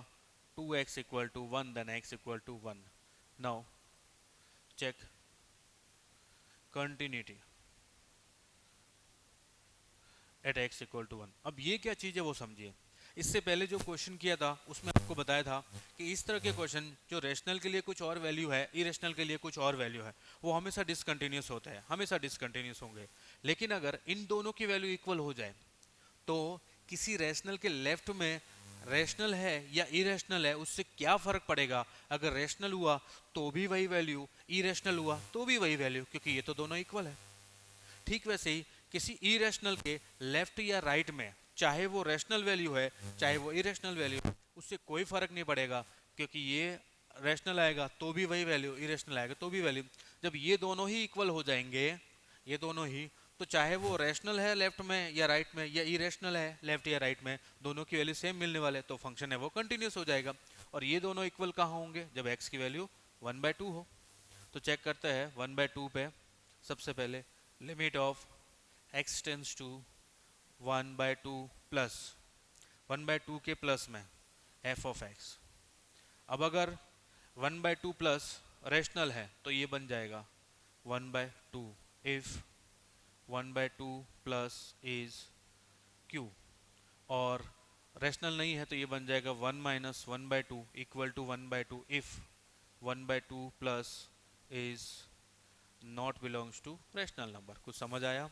S1: 2x equal to 1 then x equal to 1. Now check continuity at x equal to 1. अब ये क्या चीज़ है वो समझिए. इससे पहले जो क्वेश्चन किया था उसमें आपको बताया था कि इस तरह के क्वेश्चन जो रेशनल के लिए कुछ और वैल्यू है, इरेशनल के लिए कुछ और वैल्यू है, वो हमेशा डिसकंटिन्यूस होते हैं, हमेशा डिसकंटिन्यूस होंगे. लेकिन अगर इन दोनों की वैल्यू इक्वल हो जाए तो किसी रेशनल के लेफ्ट में रेशनल है या इरेशनल है उससे क्या फर्क पड़ेगा. अगर रेशनल हुआ तो भी वही वैल्यू, इरेशनल हुआ तो भी वही वैल्यू, क्योंकि ये तो दोनों इक्वल है. ठीक वैसे ही किसी इरेशनल के लेफ्ट या राइट में चाहे वो रेशनल वैल्यू है चाहे वो इरेशनल वैल्यू है, उससे कोई फर्क नहीं पड़ेगा, क्योंकि ये रेशनल आएगा तो भी वही वैल्यू, इरेशनल आएगा तो भी वैल्यू. जब ये दोनों ही इक्वल हो जाएंगे, ये दोनों ही, तो चाहे वो रेशनल है लेफ्ट में या राइट में या इरेशनल है लेफ्ट या राइट में, दोनों की वैल्यू सेम मिलने वाले, तो फंक्शन है वो कंटिन्यूस हो जाएगा. और ये दोनों इक्वल कहाँ होंगे, जब x की वैल्यू 1/2 हो. तो चेक करते हैं 1/2 पे. सबसे पहले limit of x tends to 1/2 plus 1/2 के प्लस में f ऑफ x. अब अगर 1/2 प्लस रेशनल है तो ये बन जाएगा 1/2 इफ 1/2 प्लस इज q. और रेशनल नहीं है तो ये बन जाएगा 1 minus 1/2 equal to 1/2 if 1/2 plus is not belongs to rational number. कुछ समझ आया.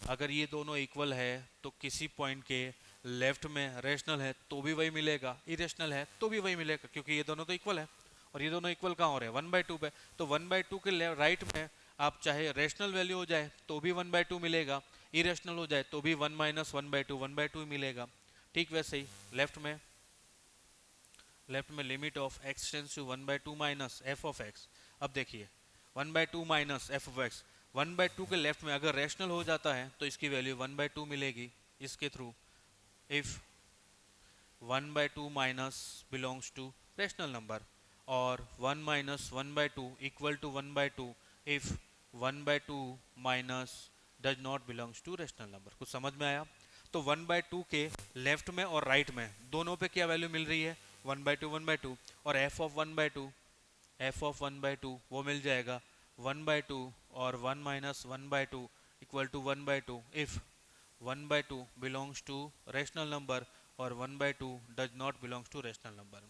S1: अगर ये दोनों इक्वल है तो किसी पॉइंट के लेफ्ट में रेशनल है तो भी वही मिलेगा, इरेशनल है तो भी वही मिलेगा, क्योंकि ये दोनों तो इक्वल है. और ये दोनों इक्वल कहाँ हो रहे हैं, 1/2 पे. तो 1/2 के राइट में आप चाहे रेशनल वैल्यू हो जाए तो भी 1/2 मिलेगा, इरेशनल हो जाए तो भी 1 माइनस 1/2 मिलेगा. ठीक वैसे ही लेफ्ट में limit of x tends to 1/2 minus f of x. अब देखिए 1/2 माइनस f ऑफ x, 1/2 के लेफ्ट में अगर रेशनल हो जाता है तो इसकी वैल्यू 1/2 मिलेगी इसके through. If 1/2 minus belongs to rational number और 1 minus 1/2 equal to 1/2 if 1/2 minus does not belongs to rational number. कुछ समझ में आया. तो 1/2 के लेफ्ट में और राइट में दोनों पे क्या वैल्यू मिल रही है, 1/2 और f ऑफ 1/2 वो मिल जाएगा 1/2 और 1 minus 1/2 equal to 1/2 if 1/2 belongs to rational number और 1/2 does not belongs to rational number.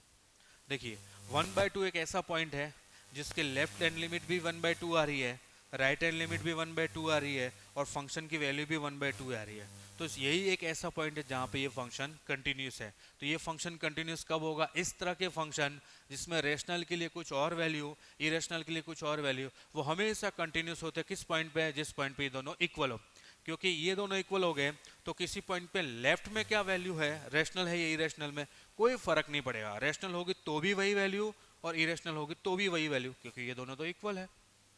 S1: देखिए 1/2 एक ऐसा पॉइंट है जिसके लेफ्ट हैंड लिमिट भी 1/2 आ रही है, राइट हैंड लिमिट भी 1/2 आ रही है और फंक्शन की वैल्यू भी 1/2 आ रही है. तो यही एक ऐसा पॉइंट है जहाँ पे ये फंक्शन कंटिन्यूस है. तो ये फंक्शन कंटिन्यूस कब होगा, इस तरह के फंक्शन जिसमें रेशनल के लिए कुछ और वैल्यू, इरेशनल के लिए कुछ और वैल्यू, वो हमेशा कंटिन्यूस होते हैं. किस पॉइंट पे, जिस पॉइंट पे ये दोनों इक्वल हो. क्योंकि ये दोनों इक्वल हो गए तो किसी पॉइंट पे लेफ्ट में क्या वैल्यू है, रेशनल है या इरेशनल में, कोई फर्क नहीं पड़ेगा. रेशनल होगी तो भी वही वैल्यू और इरेशनल होगी तो भी वही वैल्यू, क्योंकि ये दोनों तो इक्वल है.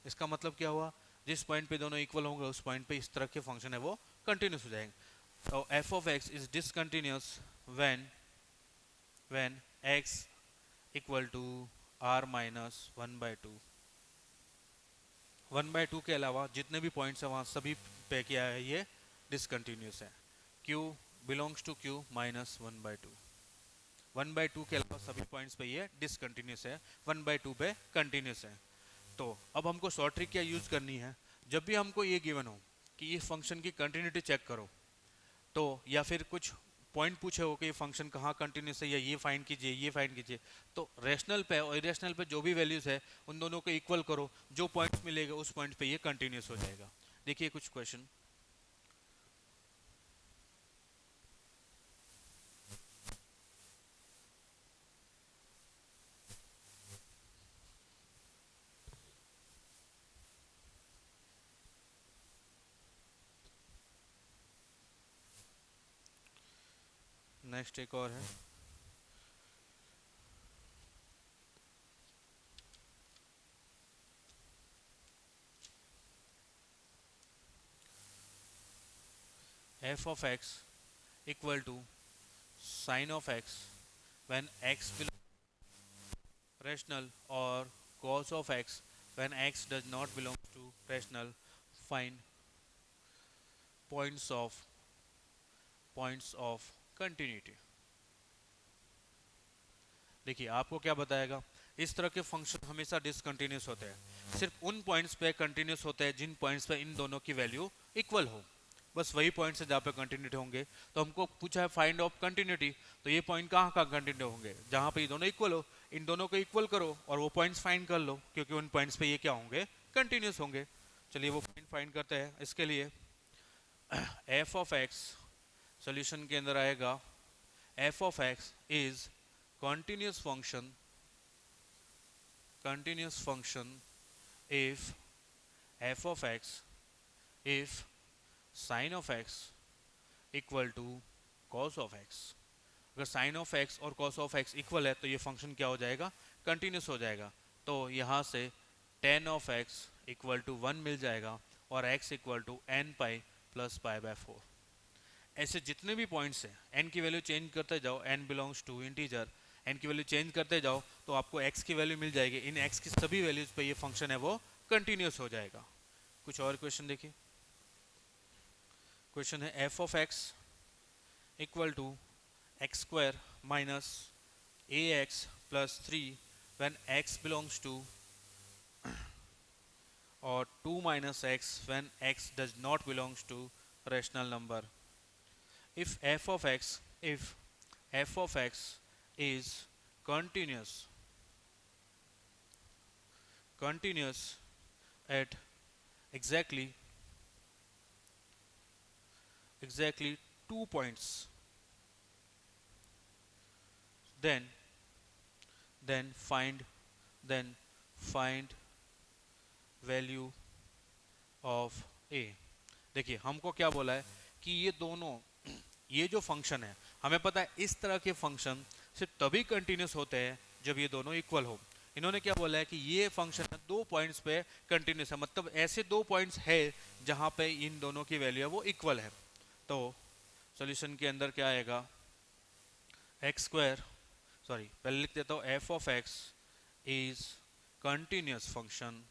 S1: इसका मतलब क्या हुआ, जिस पॉइंट पे दोनों इक्वल होंगे उस पॉइंट पे इस तरह के फंक्शन है वो कंटिन्यूस हो जाएंगे. तो f of x is discontinuous when x equal to r minus 1/2. 1/2 के अलावा जितने भी पॉइंट्स हैं वहाँ सभी पे क्या है, ये डिसकंटिन्यूस है. q belongs to q minus 1/2. 1/2 के अलावा सभी पॉइंट्स पे ये डिसकंटिन्यूस है, 1/2 पे कंटिन्यूस है. तो अब हमको शॉर्ट ट्रिक क्या यूज करनी है, जब भी हमको ये गिवन हो कि इस फंक्शन की कंटिन्यूटी चेक करो, तो या फिर कुछ पॉइंट पूछे हो कि ये फंक्शन कहाँ कंटिन्यूस है या ये फाइंड कीजिए, ये फाइंड कीजिए, तो रेशनल पे और इरेशनल पे जो भी वैल्यूज है उन दोनों को इक्वल करो, जो पॉइंट मिलेगा उस पॉइंट पे ये कंटिन्यूस हो जाएगा. देखिए कुछ क्वेश्चन. नेक्स्ट एक और है. f of x equal to sin of x when x belongs rational or cos of x when x does not belong to rational. Find points of continuity. देखिए आपको क्या बताएगा, इस तरह के फंक्शन हमेशा डिसकंटिन्यूस होते हैं, सिर्फ उन पॉइंट्स पे कंटिन्यूस होते हैं जिन पॉइंट्स पे इन दोनों की वैल्यू इक्वल हो, बस वही पॉइंट्स है जहाँ पे कंटिन्यूटी होंगे। तो हमको पूछा है फाइंड ऑफ कंटिन्यूटी, तो ये पॉइंट कहाँ कहाँ कंटिन्यू होंगे, जहाँ पे ये दोनों इक्वल हो, इन दोनों को इक्वल करो और वो पॉइंट्स फाइंड कर लो, क्योंकि उन पॉइंट्स पे ये क्या होंगे, कंटिन्यूस होंगे। चलिए वो पॉइंट फाइंड करते हैं। इसके लिए एफ ऑफ एक्स सोल्यूशन के अंदर आएगा, F of x is continuous function if f of x, if sin of x equal to cos of x। अगर sin of x और cos of x इक्वल है तो ये फंक्शन क्या हो जाएगा, कंटिन्यूस हो जाएगा। तो यहाँ से tan of x equal to 1 मिल जाएगा और x equal to n pi plus pi by 4। ऐसे जितने भी पॉइंट्स हैं n की वैल्यू चेंज करते जाओ, n belongs to integer, n की वैल्यू चेंज करते जाओ तो आपको x की वैल्यू मिल जाएगी। इन x की सभी वैल्यूज पे ये फंक्शन है वो कंटिन्यूस हो जाएगा। कुछ और क्वेश्चन देखिए। क्वेश्चन है f of x equal to x square minus a x plus 3 when x belongs to, और 2 minus x when x does not belongs to rational number. if f of x is continuous at exactly 2 points, then find value of a। देखिए हमको क्या बोला है कि ये दोनों, ये जो फंक्शन है, हमें पता है इस तरह के फंक्शन सिर्फ तभी कंटिन्यूस होते हैं जब ये दोनों इक्वल हो। इन्होंने क्या बोला है कि ये फंक्शन है 2 पॉइंट्स पे कंटिन्यूस है, मतलब ऐसे 2 पॉइंट्स है जहां पे इन दोनों की वैल्यू है वो इक्वल है। तो सॉल्यूशन के अंदर क्या आएगा, एक्स स्क्वायर, सॉरी पहले लिख देता हूँ, f of x is continuous function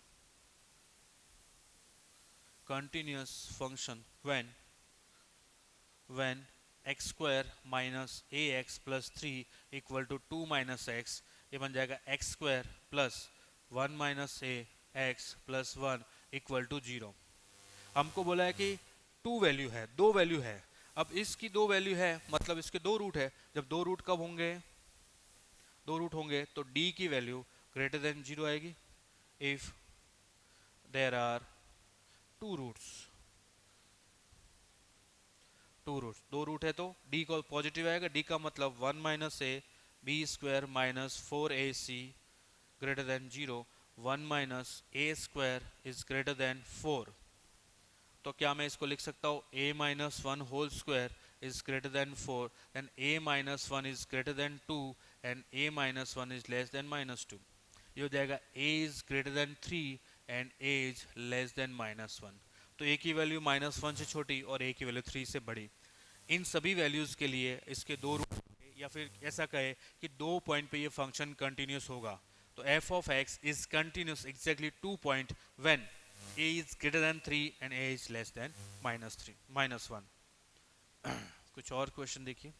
S1: when x square minus ax plus 3 equal to 2 minus x, ये बन जाएगा x square plus 1 minus a x plus 1 equal to 0। हमको बोला है कि 2 वैल्यू है, 2 वैल्यू है। अब इसकी 2 वैल्यू है मतलब इसके 2 रूट है। जब 2 रूट कब होंगे, 2 रूट होंगे तो d की वैल्यू ग्रेटर देन 0 आएगी। If there are 2 roots, 2 root है तो d को पॉजिटिव आएगा, d का मतलब 1 minus a b square minus 4ac greater than 0, 1 minus a square is greater than 4। तो क्या मैं इसको लिख सकता हूँ a minus 1 whole square is greater than 4, then a minus 1 is greater than 2 and a minus 1 is less than minus 2। ये हो जाएगा a is greater than 3 and a is less than minus 1। तो a की value minus 1 से छोटी और a की value 3 से बड़ी। इन सभी वैल्यूज के लिए इसके 2 रूट, या फिर ऐसा कहे कि 2 पॉइंट पे ये फंक्शन कंटिन्यूस होगा। तो f of x is continuous exactly 2 point when a is greater than 3 and a is less than minus 1। कुछ और क्वेश्चन देखिए।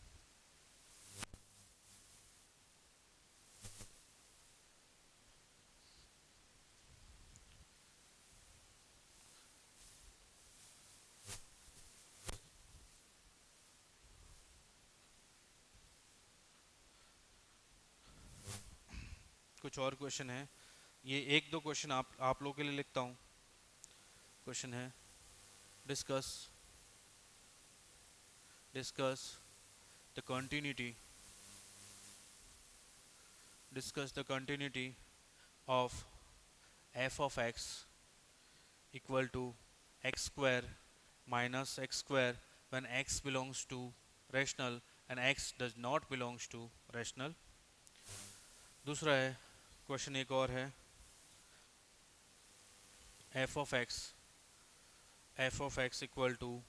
S1: कुछ और क्वेश्चन है, ये 1-2 क्वेश्चन आप लोगों के लिए लिखता हूँ। क्वेश्चन है discuss the continuity of f of x equal to x square minus x square when x belongs to rational and x does not belongs to rational। दूसरा है क्वेश्चन, एक और है, f of x equal to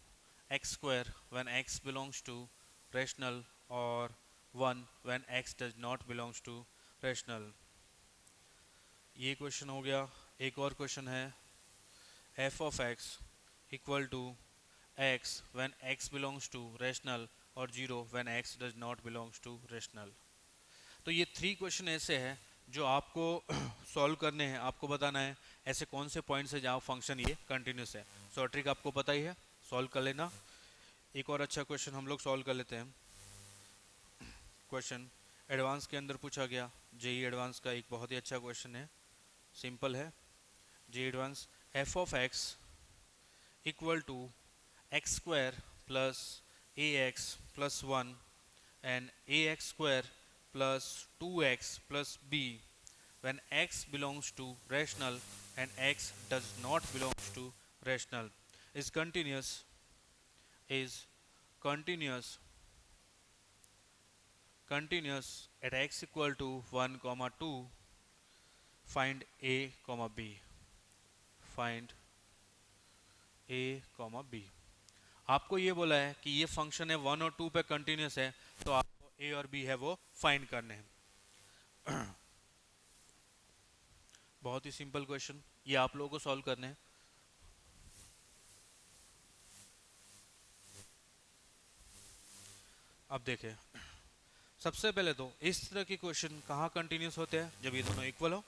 S1: x square when x belongs to rational और 1 when x does not belongs to rational। ये question हो गया। एक और क्वेश्चन है, f of x equal to x when x belongs to rational और 0 when x does not belongs to rational। तो ये 3 क्वेश्चन ऐसे हैं जो आपको सॉल्व करने हैं, आपको बताना है ऐसे कौन से पॉइंट्स है जहाँ फंक्शन ये कंटिन्यूस है। सो ट्रिक आपको पता ही है, सॉल्व कर लेना। एक और अच्छा क्वेश्चन हम लोग सॉल्व कर लेते हैं। क्वेश्चन एडवांस के अंदर पूछा गया, जेई एडवांस का एक बहुत ही अच्छा क्वेश्चन है, सिंपल है। JEE advance f of x equal to x square plus a x plus 1 and a x square plus 2x plus b when x belongs to rational and x does not belongs to rational is continuous at x equal to 1 comma 2 find a comma b find a comma b। आपको ये बोला है कि ये function है 1 और 2 पे continuous है, तो आपको a और b है वो फाइंड करने हैं। बहुत ही सिंपल क्वेश्चन, ये आप लोगों को सॉल्व करने हैं। अब देखें, सबसे पहले तो इस तरह के क्वेश्चन कहाँ कंटिन्यूस होते हैं, जब ये दोनों इक्वल हो।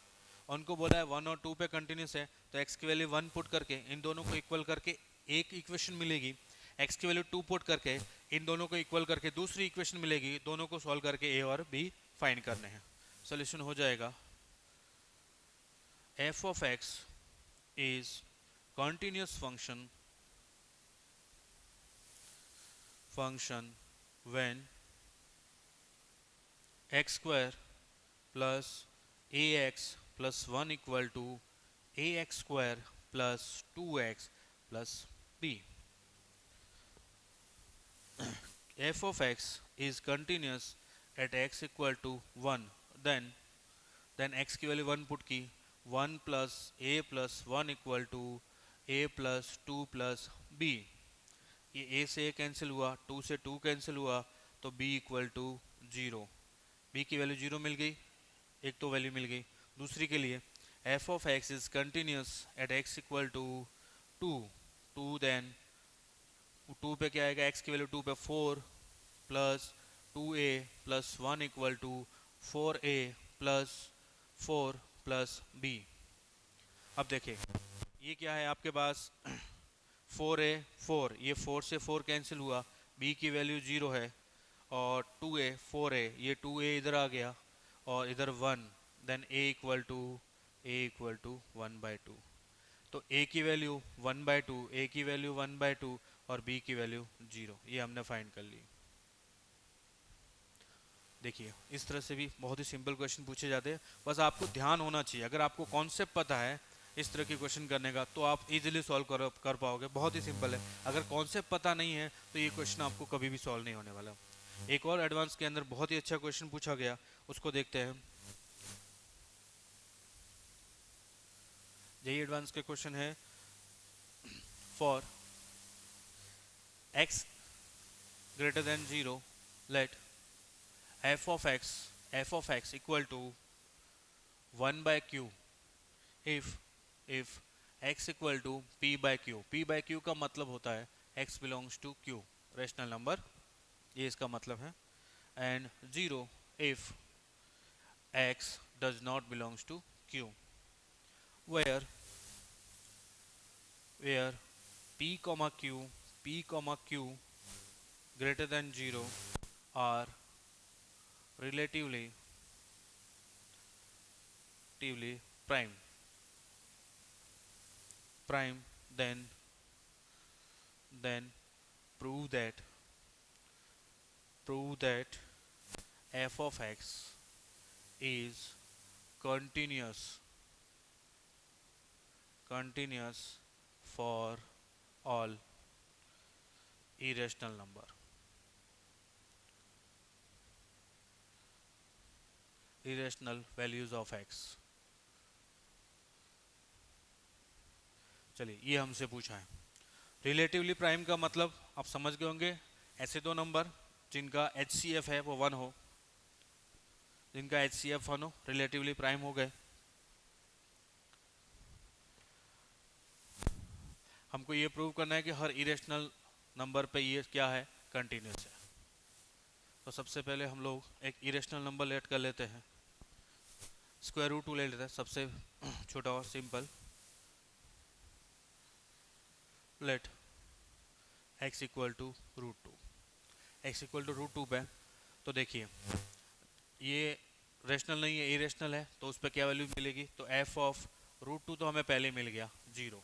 S1: उनको बोला है 1 और 2 पे कंटिन्यूस है, तो x की वैल्यू 1 पुट करके इन दोनों को इक्वल करके एक इक्वेशन मिलेगी, x की वैल्यू 2 पुट करके इन दोनों को इक्वल करके दूसरी इक्वेशन मिलेगी, दोनों को सॉल्व करके a और b फाइंड करने हैं। सोल्यूशन हो जाएगा f of x is continuous function when x square plus ax plus 1 equal to ax square plus 2x plus b। f of x is continuous at x equal to 1, then x की value 1 put की, 1 plus a plus 1 equal to a plus 2 plus b। ये a से a cancel हुआ, 2 से 2 cancel हुआ, तो b equal to 0। b की value 0 मिल गई, एक तो वैल्यू मिल गई। दूसरी के लिए f of x is continuous at x equal to 2 then 2 पे क्या आएगा, x की वैल्यू 2 पे 4 plus 2a plus 1 equal to 4a plus 4 plus b। अब देखिए ये क्या है आपके पास 4a 4, ये 4 से 4 कैंसिल हुआ, b की वैल्यू 0 है, और 2a 4a, ये 2a इधर आ गया और इधर 1, देन a इक्वल टू 1/2। तो a की वैल्यू 1/2, a की वैल्यू 1/2 और b की वैल्यू 0, ये हमने फाइंड कर ली। देखिए इस तरह से भी बहुत ही सिंपल क्वेश्चन पूछे जाते हैं, बस आपको ध्यान होना चाहिए। अगर आपको कॉन्सेप्ट पता है इस तरह के क्वेश्चन करने का, तो आप इजीली सॉल्व कर पाओगे, बहुत ही सिंपल है। अगर कॉन्सेप्ट पता नहीं है तो ये क्वेश्चन आपको कभी भी सॉल्व नहीं होने वाला। एक और एडवांस के अंदर बहुत ही अच्छा क्वेश्चन पूछा गया, उसको देखते हैं। यही एडवांस के क्वेश्चन है, for x greater than 0 let f of x equal to 1 by q if x equal to p by q। p by q का मतलब होता है x belongs to q, rational number, ये इसका मतलब है। And 0 if x does not belongs to q where p comma q greater than 0 are relatively prime, then prove that f of x is continuous for all irrational values of x। चलिए ये हमसे पूछा है। Relatively prime का मतलब आप समझ गए होंगे, ऐसे दो नंबर जिनका HCF है वो 1 हो, जिनका HCF 1 हो, रिलेटिवली प्राइम हो गए। हमको ये प्रूव करना है कि हर इरेशनल नंबर पे ये क्या है, कंटिन्यूस है। तो सबसे पहले हम लोग एक इरेशनल नंबर लेट कर लेते हैं, स्क्वायर रूट 2 ले लेते हैं, सबसे छोटा और simple. Let x equal to root two, x equal to root two पे तो देखिए ये रेशनल नहीं है, इरेशनल है, तो उस पर क्या वैल्यू मिलेगी, तो f ऑफ रूट टू तो हमें पहले मिल गया 0।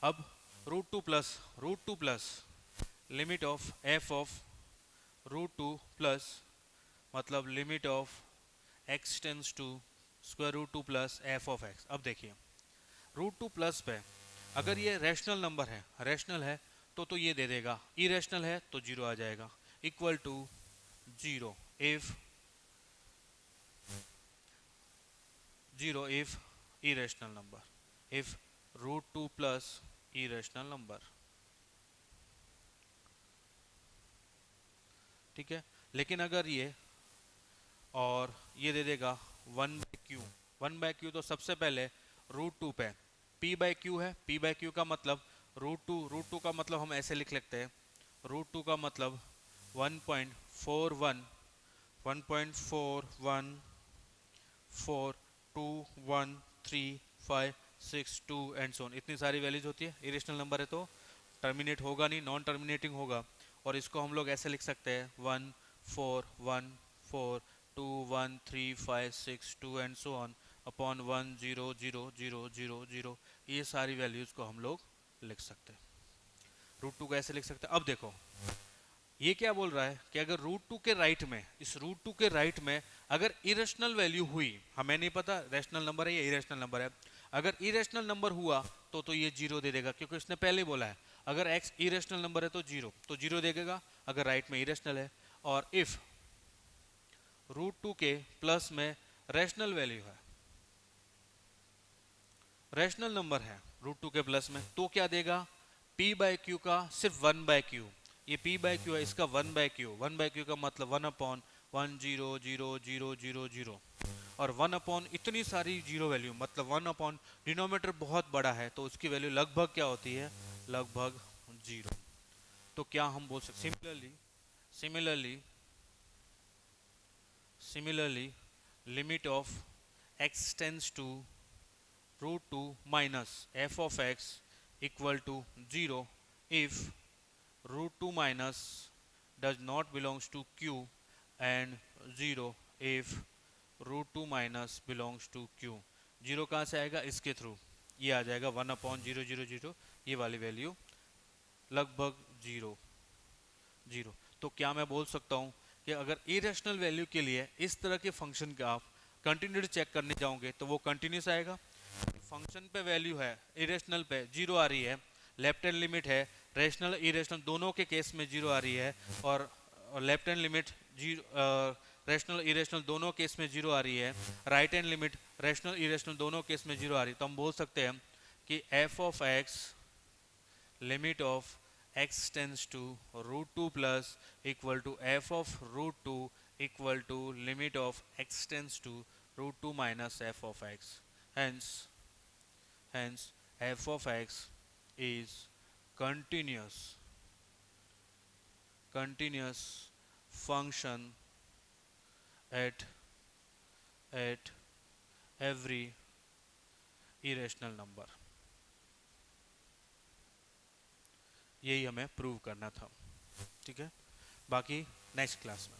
S1: अब root two plus limit of f of root two plus मतलब limit of x tends to square root two plus f of x। अब देखिए रूट टू प्लस पे अगर ये रैशनल नंबर है, रैशनल है तो ये दे देगा, इरेशनल है तो 0 आ जाएगा, equal to 0 if irrational number, if root two plus irrational number, ठीक है। लेकिन अगर ये और ये दे देगा 1/q, 1/q तो सबसे पहले रूट टू पे p/q है, p/q का मतलब रूट टू का मतलब हम ऐसे लिख लेते हैं, रूट टू का मतलब 1.41 1.4141321356 एंड सो ऑन, इतनी सारी वैल्यूज होती है। इरेशनल नंबर है तो टर्मिनेट होगा नहीं, नॉन टर्मिनेटिंग होगा, और इसको हम लोग ऐसे लिख सकते हैं 141421356 एंड सो ऑन अपॉन 1000000, ये सारी वैल्यूज को हम लोग लिख सकते हैं। रूट टू को ऐसे लिख सकते हैं। अब देखो ये क्या बोल रहा है कि अगर रूट टू के राइट में, इस रूट टू के राइट में अगर इरेशनल वैल्यू हुई, हमें नहीं पता रैशनल नंबर है या इरेशनल नंबर है, अगर इरेशनल नंबर हुआ तो ये 0 दे देगा, क्योंकि इसने पहले बोला है अगर x इरेशनल नंबर है तो 0 देगा अगर राइट में इरेशनल है। और इफ रूट टू के प्लस में रैशनल वैल्यू है, रैशनल नंबर है रूट टू के प्लस में, तो क्या देगा, p/q का सिर्फ 1/q, ये p/q है, इसका 1/q का मतलब 1/1000000, और 1 इतनी सारी जीरो वैल्यू मतलब 1 डिनोमिनेटर बहुत बड़ा है तो उसकी वैल्यू लगभग क्या होती है, लगभग 0। तो क्या हम बोल सकते, similarly limit of x tends to root two minus f of x equal to 0 if root two minus does not belongs to q and 0 if root two minus belongs to q। 0 कहाँ से आएगा, इसके through, ये आ जाएगा 1/0000, ये वाली value लगभग 0। तो क्या मैं बोल सकता हूँ कि अगर इरेशनल वैल्यू के लिए इस तरह के फंक्शन का आप कंटिन्यूटी चेक करने जाओगे तो वो कंटिन्यूस आएगा। फंक्शन पे वैल्यू है, इरेशनल पे 0 आ रही है, लेफ्ट हैंड लिमिट है, रैशनल इरेशनल दोनों के केस में 0 आ रही है, और left hand limit rational irrational दोनों केस में 0 आ रही है, right hand limit rational irrational दोनों केस में 0 आ रही है, तो हम बोल सकते हैं कि f of x limit of x tends to root two plus equal to f of root two equal to limit of x tends to root two minus f of x। hence f of x is continuous function at every irrational number। यही हमें prove करना था, ठीक है, बाकी next class में।